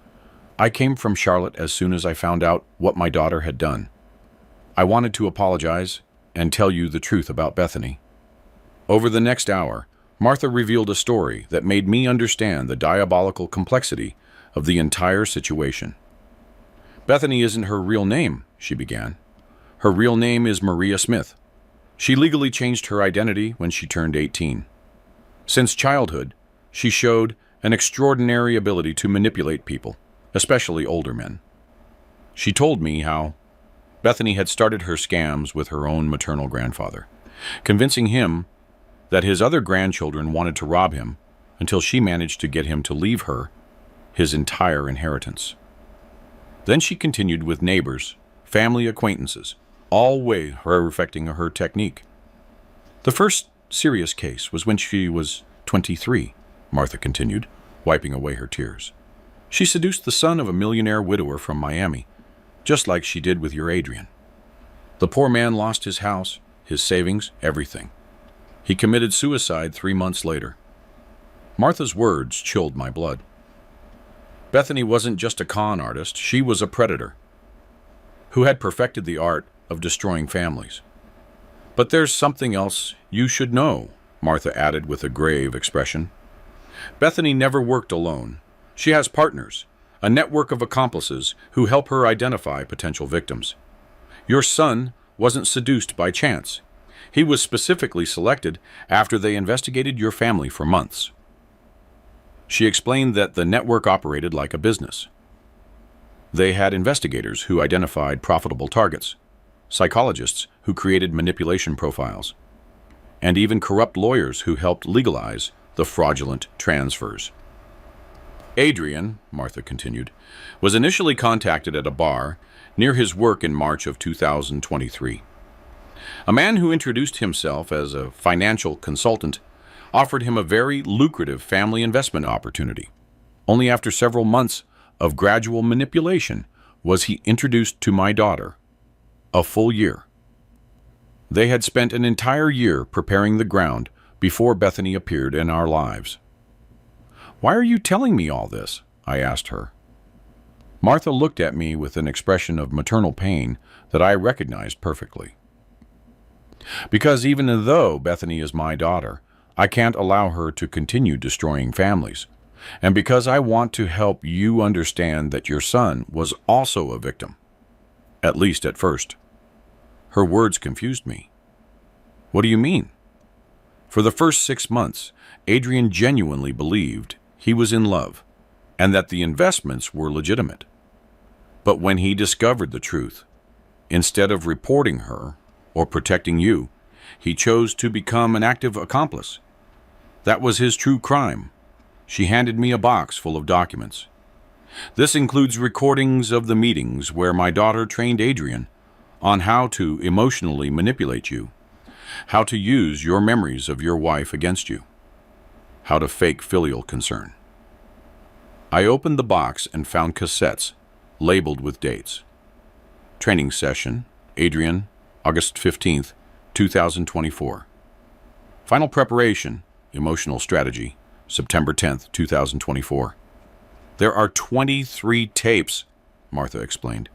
"I came from Charlotte as soon as I found out what my daughter had done. I wanted to apologize and tell you the truth about Bethany." Over the next hour, Martha revealed a story that made me understand the diabolical complexity of the entire situation. "Bethany isn't her real name," she began. "Her real name is Maria Smith. She legally changed her identity when she turned 18. Since childhood, she showed an extraordinary ability to manipulate people, especially older men. She told me how Bethany had started her scams with her own maternal grandfather, convincing him that his other grandchildren wanted to rob him until she managed to get him to leave her his entire inheritance. Then she continued with neighbors, family acquaintances, all way perfecting her technique. "The first serious case was when she was 23, Martha continued, wiping away her tears. "She seduced the son of a millionaire widower from Miami, just like she did with your Adrian. The poor man lost his house, his savings, everything. He committed suicide 3 months later." Martha's words chilled my blood. Bethany wasn't just a con artist, she was a predator who had perfected the art of destroying families. "But there's something else you should know," Martha added with a grave expression. "Bethany never worked alone. She has partners, a network of accomplices who help her identify potential victims. Your son wasn't seduced by chance. He was specifically selected after they investigated your family for months." She explained that the network operated like a business. They had investigators who identified profitable targets, psychologists who created manipulation profiles, and even corrupt lawyers who helped legalize the fraudulent transfers. "Adrian," Martha continued, "was initially contacted at a bar near his work in March of 2023. A man who introduced himself as a financial consultant offered him a very lucrative family investment opportunity. Only after several months of gradual manipulation was he introduced to my daughter. A full year. They had spent an entire year preparing the ground before Bethany appeared in our lives." "Why are you telling me all this?" I asked her. Martha looked at me with an expression of maternal pain that I recognized perfectly. "Because even though Bethany is my daughter, I can't allow her to continue destroying families. And because I want to help you understand that your son was also a victim. At least at first." Her words confused me. "What do you mean?" "For the first 6 months, Adrian genuinely believed he was in love and that the investments were legitimate. But when he discovered the truth, instead of reporting her or protecting you, he chose to become an active accomplice. That was his true crime. She handed me a box full of documents. This includes recordings of the meetings where my daughter trained Adrian on how to emotionally manipulate you, how to use your memories of your wife against you, how to fake filial concern." I opened the box and found cassettes labeled with dates. Training session, Adrian, August 15th, 2024. Final preparation, emotional strategy, September 10th, 2024. "There are 23 tapes," Martha explained.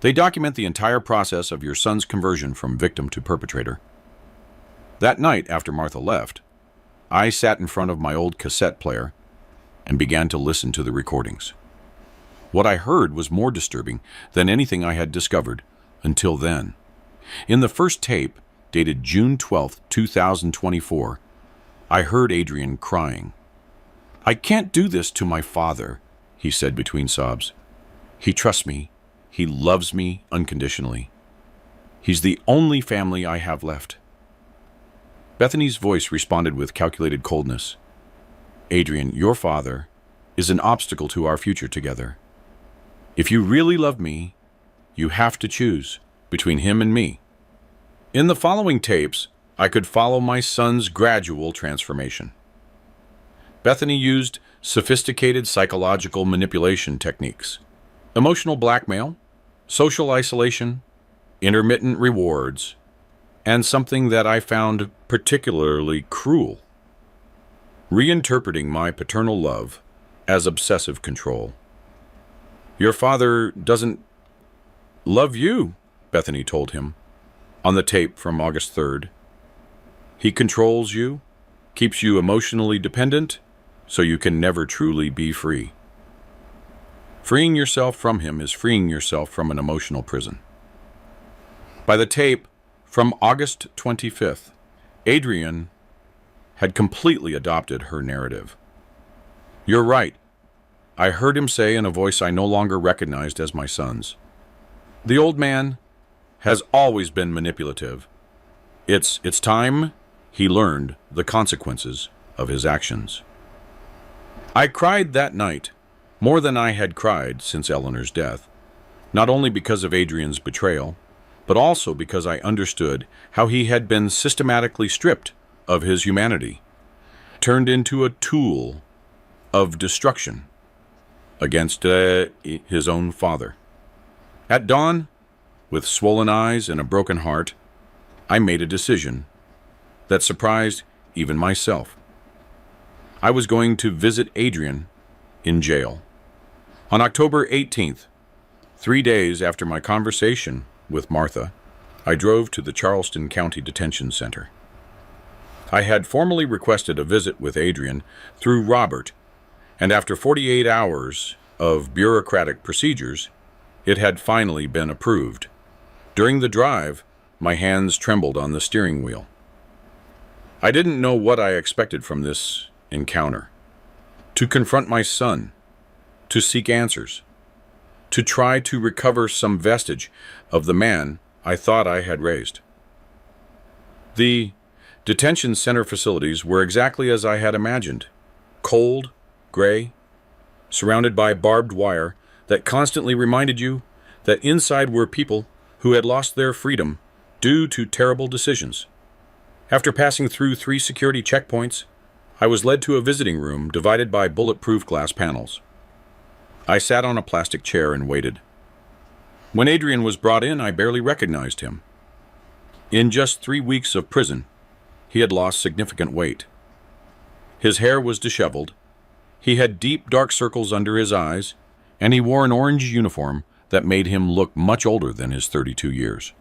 "They document the entire process of your son's conversion from victim to perpetrator." That night, after Martha left, I sat in front of my old cassette player and began to listen to the recordings. What I heard was more disturbing than anything I had discovered until then. In the first tape, dated June 12, 2024, I heard Adrian crying. "I can't do this to my father," he said between sobs. "He trusts me. He loves me unconditionally. He's the only family I have left." Bethany's voice responded with calculated coldness. "Adrian, your father is an obstacle to our future together. If you really love me, you have to choose between him and me." In the following tapes, I could follow my son's gradual transformation. Bethany used sophisticated psychological manipulation techniques, emotional blackmail, social isolation, intermittent rewards, and something that I found particularly cruel: reinterpreting my paternal love as obsessive control. "Your father doesn't love you," Bethany told him on the tape from August 3rd. "He controls you, keeps you emotionally dependent, so you can never truly be free. Freeing yourself from him is freeing yourself from an emotional prison." By the tape from August 25th, Adrian had completely adopted her narrative. "You're right," I heard him say in a voice I no longer recognized as my son's. "The old man has always been manipulative. It's time he learned the consequences of his actions." I cried that night, more than I had cried since Eleanor's death, not only because of Adrian's betrayal, but also because I understood how he had been systematically stripped of his humanity, turned into a tool of destruction against his own father. At dawn, with swollen eyes and a broken heart, I made a decision that surprised even myself. I was going to visit Adrian in jail. On October 18th, 3 days after my conversation with Martha, I drove to the Charleston County Detention Center. I had formally requested a visit with Adrian through Robert, and after 48 hours of bureaucratic procedures, it had finally been approved. During the drive, my hands trembled on the steering wheel. I didn't know what I expected from this encounter. To confront my son, to seek answers, to try to recover some vestige of the man I thought I had raised. The detention center facilities were exactly as I had imagined: cold, gray, surrounded by barbed wire that constantly reminded you that inside were people who had lost their freedom due to terrible decisions. After passing through 3 security checkpoints, I was led to a visiting room divided by bulletproof glass panels. I sat on a plastic chair and waited. When Adrian was brought in, I barely recognized him. In just 3 weeks of prison, he had lost significant weight. His hair was disheveled, he had deep dark circles under his eyes, and he wore an orange uniform that made him look much older than his 32 years.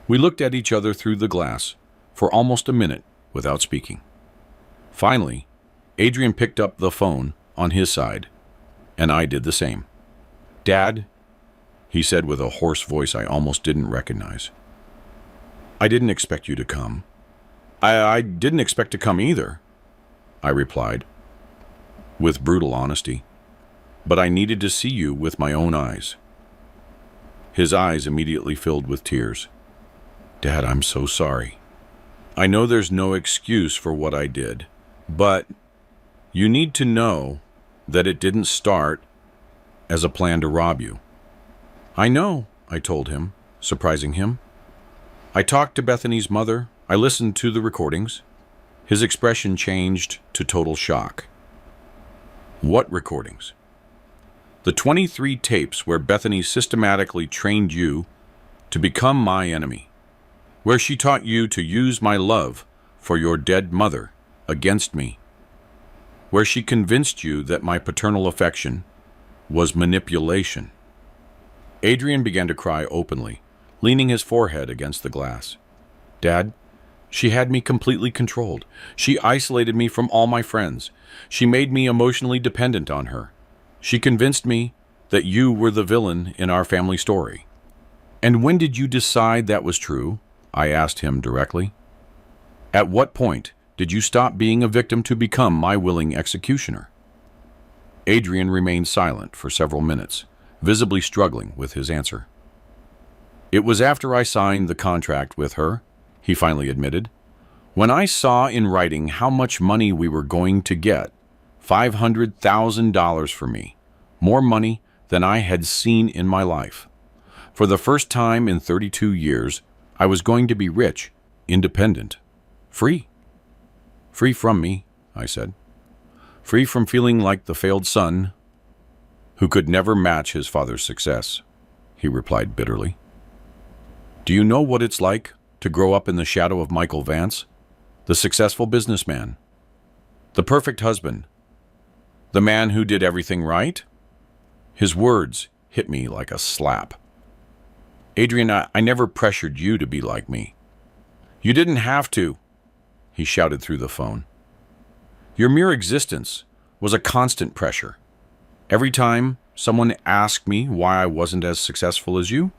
We looked at each other through the glass for almost a minute without speaking. Finally, Adrian picked up the phone on his side, and I did the same. "Dad," he said with a hoarse voice I almost didn't recognize. "I didn't expect you to come." I didn't expect to come either," I replied, with brutal honesty. "But I needed to see you with my own eyes." His eyes immediately filled with tears. "Dad, I'm so sorry. I know there's no excuse for what I did, but you need to know that it didn't start as a plan to rob you." "I know," I told him, surprising him. I talked to Bethany's mother. I listened to the recordings. His expression changed to total shock. "What recordings?" "The 23 tapes where Bethany systematically trained you to become my enemy, where she taught you to use my love for your dead mother against me, where she convinced you that my paternal affection was manipulation." Adrian began to cry openly, leaning his forehead against the glass. "Dad, She had me completely controlled. She isolated me from all my friends. She made me emotionally dependent on her. She convinced me that you were the villain in our family story. And when did you decide that was true? I asked him directly. At what point did you stop being a victim to become my willing executioner? Adrian remained silent for several minutes, visibly struggling with his answer. It was after I signed the contract with her, he finally admitted. When I saw in writing how much money we were going to get, $500,000 for me, more money than I had seen in my life. For the first time in 32 years, I was going to be rich, independent, free. Free from me, I said. Free from feeling like the failed son who could never match his father's success, he replied bitterly. Do you know what it's like to grow up in the shadow of Michael Vance, the successful businessman, the perfect husband, the man who did everything right? His words hit me like a slap. Adrian, I never pressured you to be like me. You didn't have to, he shouted through the phone. Your mere existence was a constant pressure. Every time someone asked me why I wasn't as successful as you,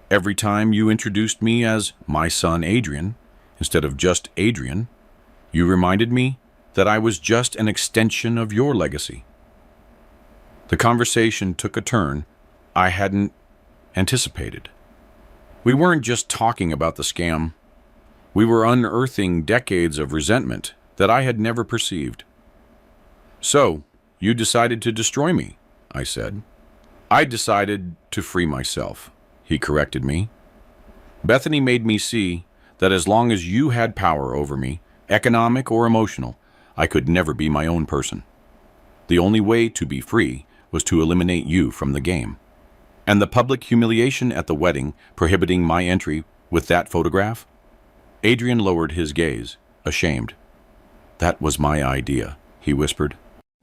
every time you introduced me as my son Adrian, instead of just Adrian, you reminded me that I was just an extension of your legacy. The conversation took a turn I hadn't anticipated. We weren't just talking about the scam. We were unearthing decades of resentment that I had never perceived. So, you decided to destroy me, I said. I decided to free myself, he corrected me. Bethany made me see that as long as you had power over me, economic or emotional, I could never be my own person. The only way to be free was to eliminate you from the game. And the public humiliation at the wedding, prohibiting my entry with that photograph? Adrian lowered his gaze, ashamed. That was my idea, he whispered.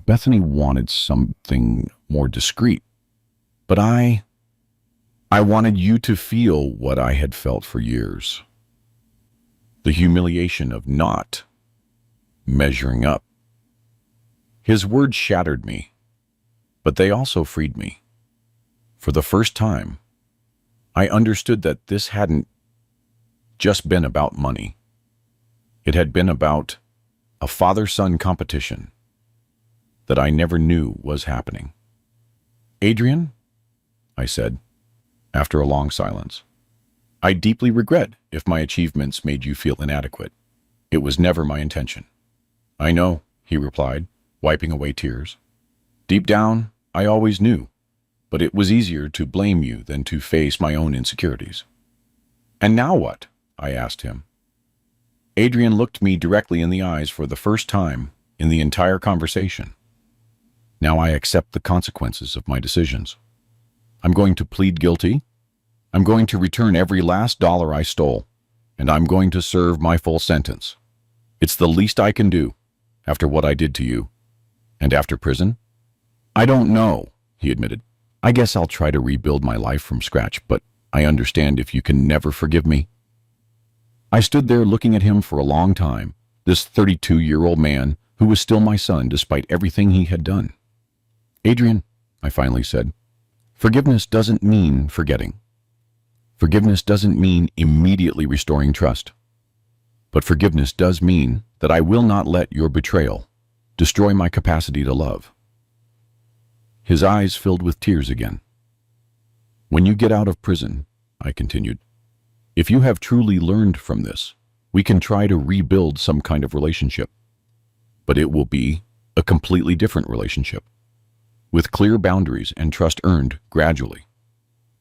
Bethany wanted something more discreet, but I wanted you to feel what I had felt for years. The humiliation of not measuring up. His words shattered me, but they also freed me. For the first time, I understood that this hadn't just been about money. It had been about a father-son competition that I never knew was happening. Adrian, I said, after a long silence, I deeply regret if my achievements made you feel inadequate. It was never my intention. I know, he replied, wiping away tears. Deep down, I always knew, but it was easier to blame you than to face my own insecurities. And now what? I asked him. Adrian looked me directly in the eyes for the first time in the entire conversation. Now I accept the consequences of my decisions. I'm going to plead guilty. I'm going to return every last dollar I stole, and I'm going to serve my full sentence. It's the least I can do after what I did to you. And after prison? I don't know, he admitted. I guess I'll try to rebuild my life from scratch, but I understand if you can never forgive me. I stood there looking at him for a long time, this 32-year-old man who was still my son despite everything he had done. Adrian, I finally said, forgiveness doesn't mean forgetting. Forgiveness doesn't mean immediately restoring trust. But forgiveness does mean that I will not let your betrayal destroy my capacity to love. His eyes filled with tears again. When you get out of prison, I continued, if you have truly learned from this, we can try to rebuild some kind of relationship. But it will be a completely different relationship, with clear boundaries and trust earned gradually.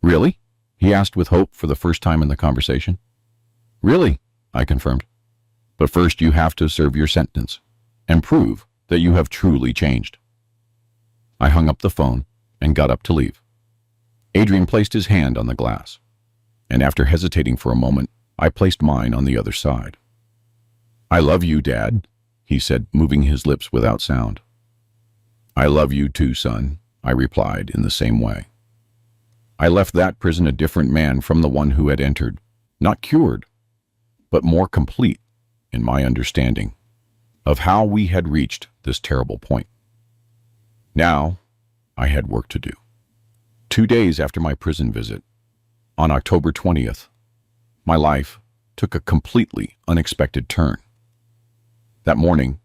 Really? He asked with hope for the first time in the conversation. Really, I confirmed. But first you have to serve your sentence and prove that you have truly changed. I hung up the phone and got up to leave. Adrian placed his hand on the glass, and after hesitating for a moment, I placed mine on the other side. I love you, Dad, he said, moving his lips without sound. I love you too, son, I replied in the same way. I left that prison a different man from the one who had entered, not cured, but more complete. in my understanding of how we had reached this terrible point. Now, I had work to do. 2 days after my prison visit, on October 20th, my life took a completely unexpected turn. That morning,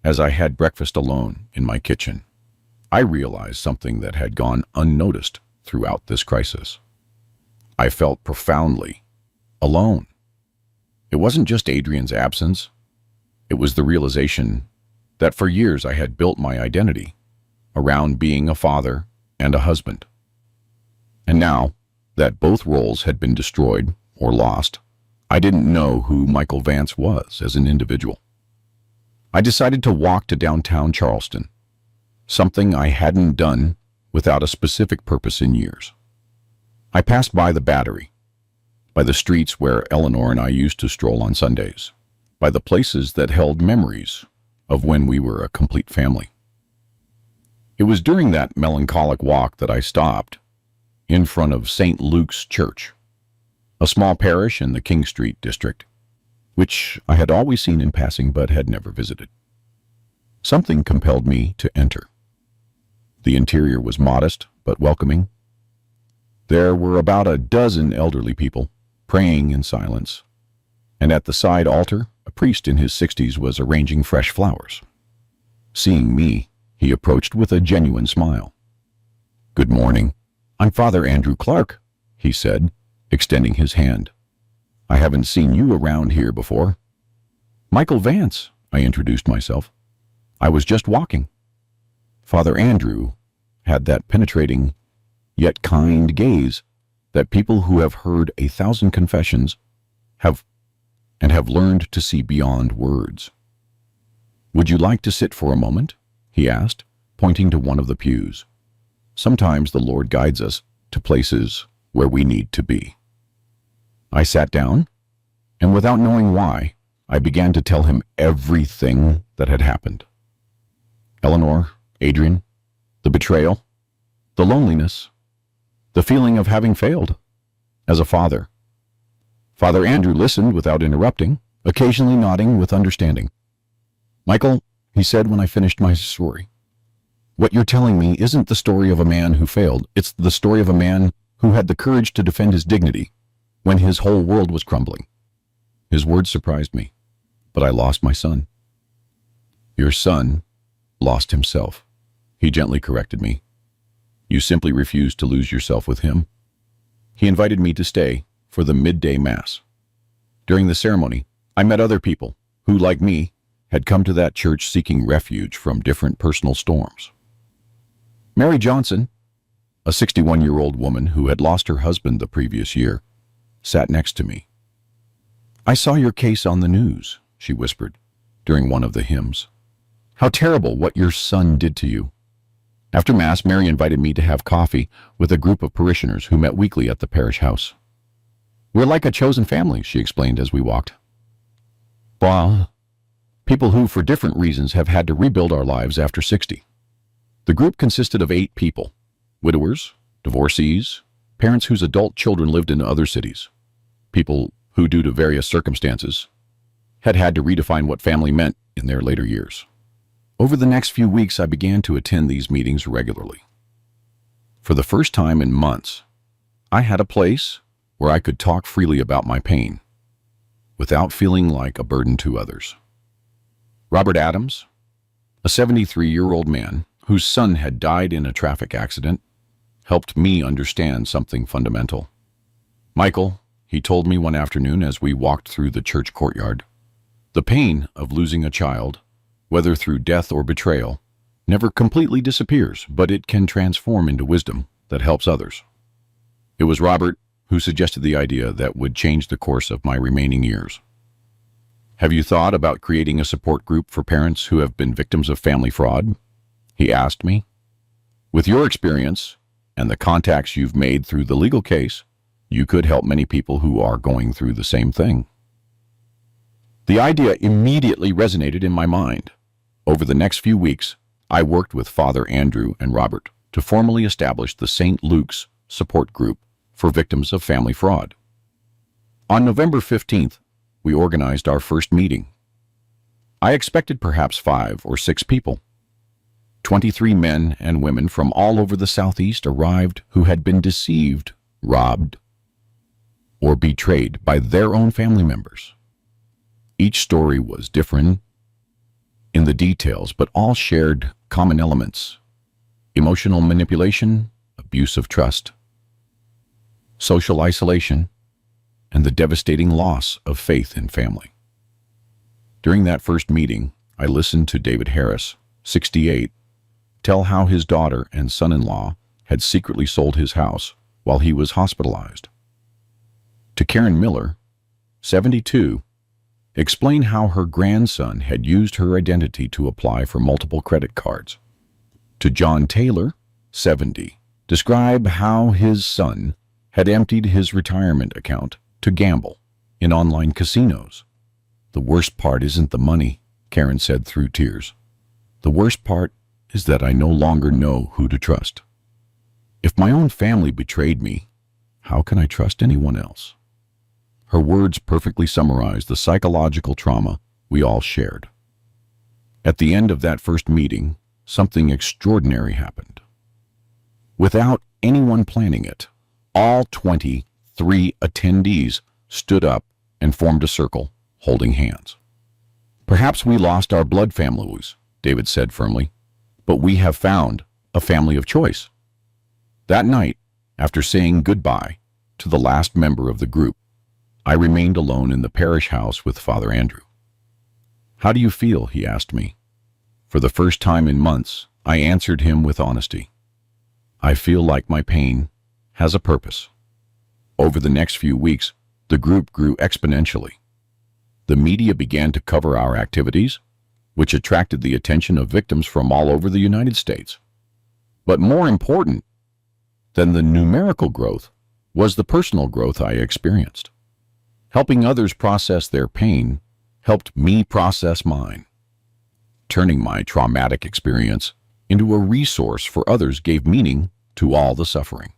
as I had breakfast alone in my kitchen, I realized something that had gone unnoticed throughout this crisis. I felt profoundly alone. It wasn't just Adrian's absence. It was the realization that for years I had built my identity around being a father and a husband. And now that both roles had been destroyed or lost, I didn't know who Michael Vance was as an individual. I decided to walk to downtown Charleston, something I hadn't done without a specific purpose in years. I passed by the Battery, by the streets where Eleanor and I used to stroll on Sundays, by the places that held memories of when we were a complete family. It was during that melancholic walk that I stopped in front of St. Luke's Church, a small parish in the King Street district, which I had always seen in passing but had never visited. Something compelled me to enter. The interior was modest but welcoming. There were about a dozen elderly people praying in silence, and at the side altar, a priest in his 60s was arranging fresh flowers. Seeing me, he approached with a genuine smile. "Good morning. I'm Father Andrew Clark," he said, extending his hand. "I haven't seen you around here before." "Michael Vance," I introduced myself. "I was just walking." Father Andrew had that penetrating, yet kind gaze that people who have heard 1,000 confessions have learned to see beyond words. "Would you like to sit for a moment?" he asked, pointing to one of the pews. Sometimes the Lord guides us to places where we need to be. I sat down, and without knowing why, I began to tell him everything that had happened. Eleanor, Adrian, the betrayal, the loneliness, the feeling of having failed as a father. Father Andrew listened without interrupting, occasionally nodding with understanding. "Michael," he said when I finished my story, "what you're telling me isn't the story of a man who failed. It's the story of a man who had the courage to defend his dignity when his whole world was crumbling." His words surprised me, but I lost my son. "Your son lost himself," he gently corrected me. "You simply refused to lose yourself with him." He invited me to stay for the midday mass. During the ceremony, I met other people who, like me, had come to that church seeking refuge from different personal storms. Mary Johnson, a 61-year-old woman who had lost her husband the previous year, sat next to me. "I saw your case on the news," she whispered during one of the hymns. "How terrible what your son did to you." After Mass, Mary invited me to have coffee with a group of parishioners who met weekly at the parish house. "We're like a chosen family," she explained as we walked. "Well, people who, for different reasons, have had to rebuild our lives after 60. The group consisted of 8 people: widowers, divorcees, parents whose adult children lived in other cities, people who, due to various circumstances, had had to redefine what family meant in their later years. Over the next few weeks, I began to attend these meetings regularly. For the first time in months, I had a place where I could talk freely about my pain without feeling like a burden to others. Robert Adams, a 73-year-old man whose son had died in a traffic accident, helped me understand something fundamental. "Michael," he told me one afternoon as we walked through the church courtyard, "the pain of losing a child, whether through death or betrayal, never completely disappears, but it can transform into wisdom that helps others." It was Robert who suggested the idea that would change the course of my remaining years. "Have you thought about creating a support group for parents who have been victims of family fraud?" he asked me. "With your experience and the contacts you've made through the legal case, you could help many people who are going through the same thing." The idea immediately resonated in my mind. Over the next few weeks, I worked with Father Andrew and Robert to formally establish the St. Luke's support group for victims of family fraud. On November 15th, we organized our first meeting. I expected perhaps 5 or 6 people. 23 men and women from all over the Southeast arrived who had been deceived, robbed, or betrayed by their own family members. Each story was different in the details, but all shared common elements: emotional manipulation, abuse of trust, social isolation, and the devastating loss of faith in family. During that first meeting, I listened to David Harris, 68, tell how his daughter and son-in-law had secretly sold his house while he was hospitalized. To Karen Miller, 72, explain how her grandson had used her identity to apply for multiple credit cards. To John Taylor, 70, describe how his son had emptied his retirement account to gamble in online casinos. "The worst part isn't the money," Karen said through tears. "The worst part is that I no longer know who to trust. If my own family betrayed me, how can I trust anyone else?" Her words perfectly summarized the psychological trauma we all shared. At the end of that first meeting, something extraordinary happened. Without anyone planning it, all 23 attendees stood up and formed a circle, holding hands. "Perhaps we lost our blood families," David said firmly, "but we have found a family of choice." That night, after saying goodbye to the last member of the group, I remained alone in the parish house with Father Andrew. "How do you feel?" he asked me. For the first time in months, I answered him with honesty. "I feel like my pain has a purpose." Over the next few weeks, the group grew exponentially. The media began to cover our activities, which attracted the attention of victims from all over the United States. But more important than the numerical growth was the personal growth I experienced. Helping others process their pain helped me process mine. Turning my traumatic experience into a resource for others gave meaning to all the suffering.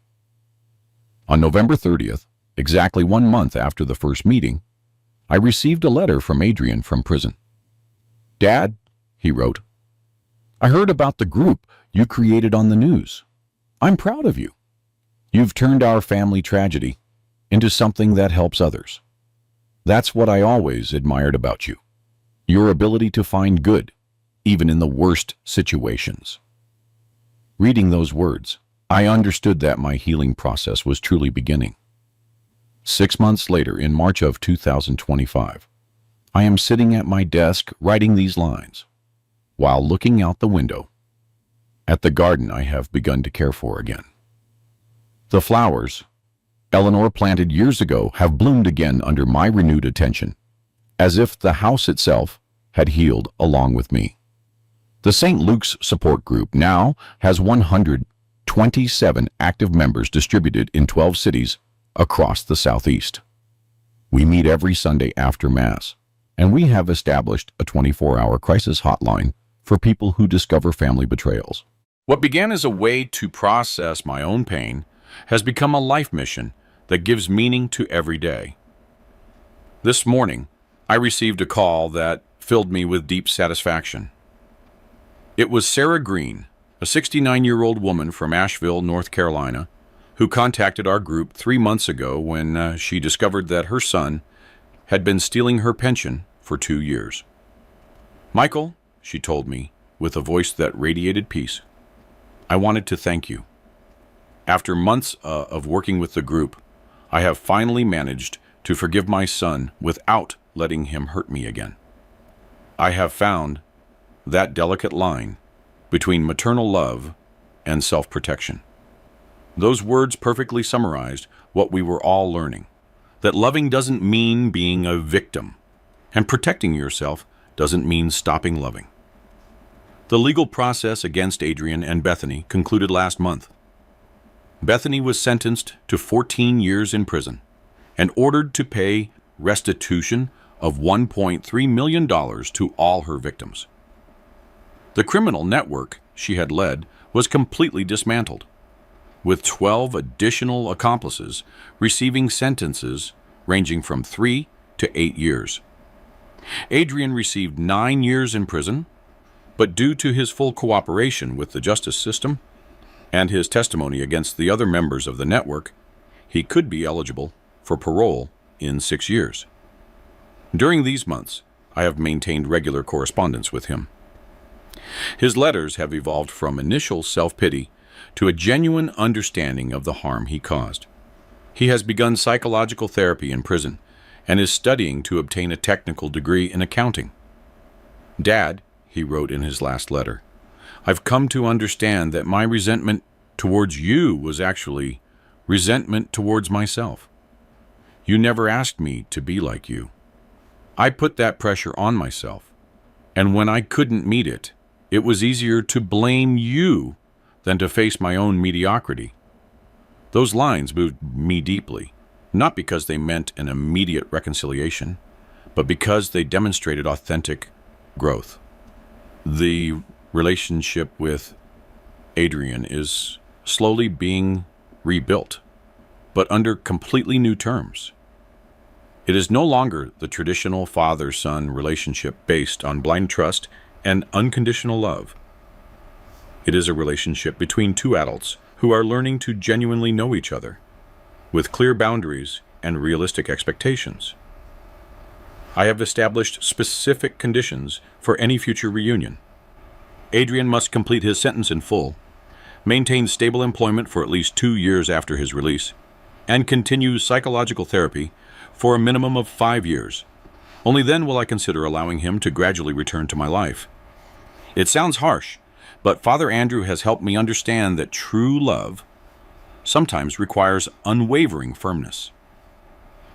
On November 30th, exactly 1 month after the first meeting, I received a letter from Adrian from prison. "Dad," he wrote, "I heard about the group you created on the news. I'm proud of you. You've turned our family tragedy into something that helps others. That's what I always admired about you, your ability to find good, even in the worst situations." Reading those words, I understood that my healing process was truly beginning. 6 months later, in March of 2025, I am sitting at my desk writing these lines, while looking out the window at the garden I have begun to care for again. The flowers Eleanor planted years ago have bloomed again under my renewed attention, as if the house itself had healed along with me. The St. Luke's support group now has 127 active members distributed in 12 cities across the Southeast. We meet every Sunday after Mass, and we have established a 24-hour crisis hotline for people who discover family betrayals. What began as a way to process my own pain has become a life mission that gives meaning to every day. This morning, I received a call that filled me with deep satisfaction. It was Sarah Green, a 69-year-old woman from Asheville, North Carolina, who contacted our group 3 months ago when she discovered that her son had been stealing her pension for 2 years. "Michael," she told me, with a voice that radiated peace, "I wanted to thank you. After months of working with the group, I have finally managed to forgive my son without letting him hurt me again. I have found that delicate line between maternal love and self-protection." Those words perfectly summarized what we were all learning, that loving doesn't mean being a victim, and protecting yourself doesn't mean stopping loving. The legal process against Adrian and Bethany concluded last month. Bethany was sentenced to 14 years in prison and ordered to pay restitution of $1.3 million to all her victims. The criminal network she had led was completely dismantled, with 12 additional accomplices receiving sentences ranging from 3 to 8 years. Adrian received 9 years in prison, but due to his full cooperation with the justice system and his testimony against the other members of the network, he could be eligible for parole in 6 years. During these months, I have maintained regular correspondence with him. His letters have evolved from initial self-pity to a genuine understanding of the harm he caused. He has begun psychological therapy in prison and is studying to obtain a technical degree in accounting. "Dad," he wrote in his last letter, "I've come to understand that my resentment towards you was actually resentment towards myself. You never asked me to be like you. I put that pressure on myself, and when I couldn't meet it, it was easier to blame you than to face my own mediocrity." Those lines moved me deeply, not because they meant an immediate reconciliation, but because they demonstrated authentic growth. The relationship with Adrian is slowly being rebuilt, but under completely new terms. It is no longer the traditional father-son relationship based on blind trust and unconditional love. It is a relationship between two adults who are learning to genuinely know each other, with clear boundaries and realistic expectations. I have established specific conditions for any future reunion. Adrian must complete his sentence in full, maintain stable employment for at least 2 years after his release, and continue psychological therapy for a minimum of 5 years. Only then will I consider allowing him to gradually return to my life. It sounds harsh, but Father Andrew has helped me understand that true love sometimes requires unwavering firmness.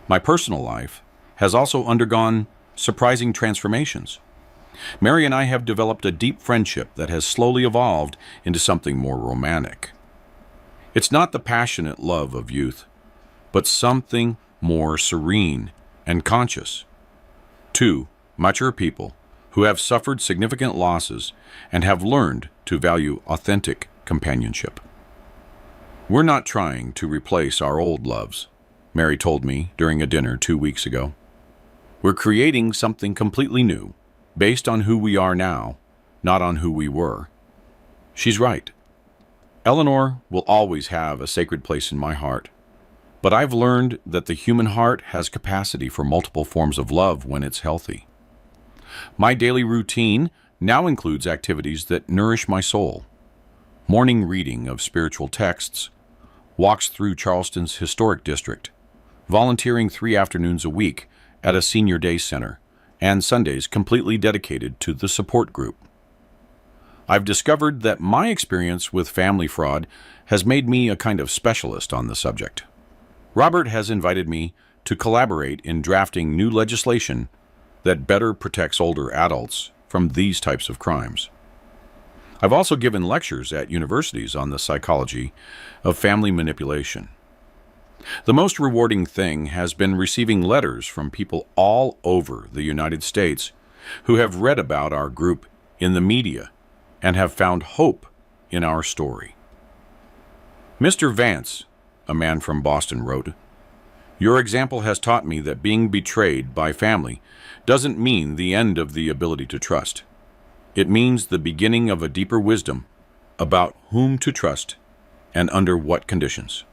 My personal life has also undergone surprising transformations. Mary and I have developed a deep friendship that has slowly evolved into something more romantic. It's not the passionate love of youth, but something more serene and conscious. Two mature people who have suffered significant losses and have learned to value authentic companionship. "We're not trying to replace our old loves," Mary told me during a dinner 2 weeks ago. "We're creating something completely new, based on who we are now, not on who we were." She's right. Eleanor will always have a sacred place in my heart, but I've learned that the human heart has capacity for multiple forms of love when it's healthy. My daily routine now includes activities that nourish my soul: morning reading of spiritual texts, walks through Charleston's historic district, volunteering 3 afternoons a week at a senior day center, and Sundays completely dedicated to the support group. I've discovered that my experience with family fraud has made me a kind of specialist on the subject. Robert has invited me to collaborate in drafting new legislation that better protects older adults from these types of crimes. I've also given lectures at universities on the psychology of family manipulation. The most rewarding thing has been receiving letters from people all over the United States who have read about our group in the media and have found hope in our story. Mr. Vance, a man from Boston, wrote, "Your example has taught me that being betrayed by family doesn't mean the end of the ability to trust. It means the beginning of a deeper wisdom about whom to trust and under what conditions."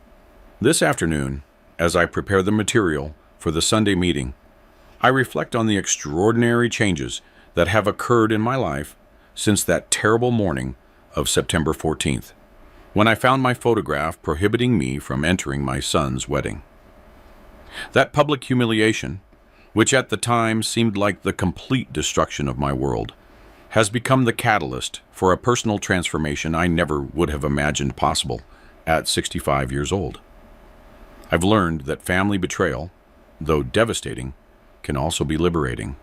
This afternoon, as I prepare the material for the Sunday meeting, I reflect on the extraordinary changes that have occurred in my life since that terrible morning of September 14th, when I found my photograph prohibiting me from entering my son's wedding. That public humiliation, which at the time seemed like the complete destruction of my world, has become the catalyst for a personal transformation I never would have imagined possible at 65 years old. I've learned that family betrayal, though devastating, can also be liberating.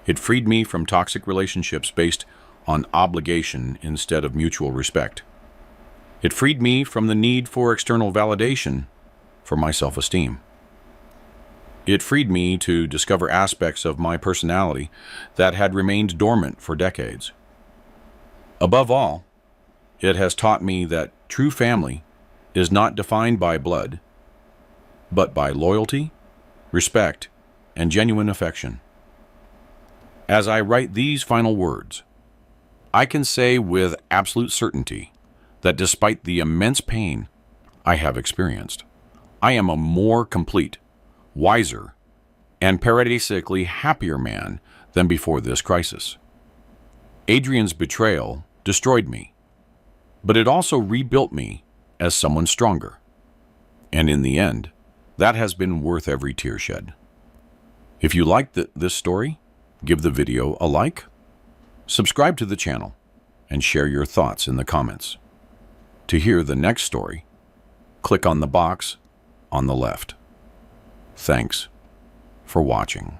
It freed me from toxic relationships based on obligation instead of mutual respect. It freed me from the need for external validation for my self-esteem. It freed me to discover aspects of my personality that had remained dormant for decades. Above all, it has taught me that true family is not defined by blood, but by loyalty, respect, and genuine affection. As I write these final words, I can say with absolute certainty that despite the immense pain I have experienced, I am a more complete, wiser, and paradoxically happier man than before this crisis. Adrian's betrayal destroyed me, but it also rebuilt me as someone stronger. And in the end, that has been worth every tear shed. If you liked this story, give the video a like, subscribe to the channel, and share your thoughts in the comments. To hear the next story, click on the box on the left. Thanks for watching.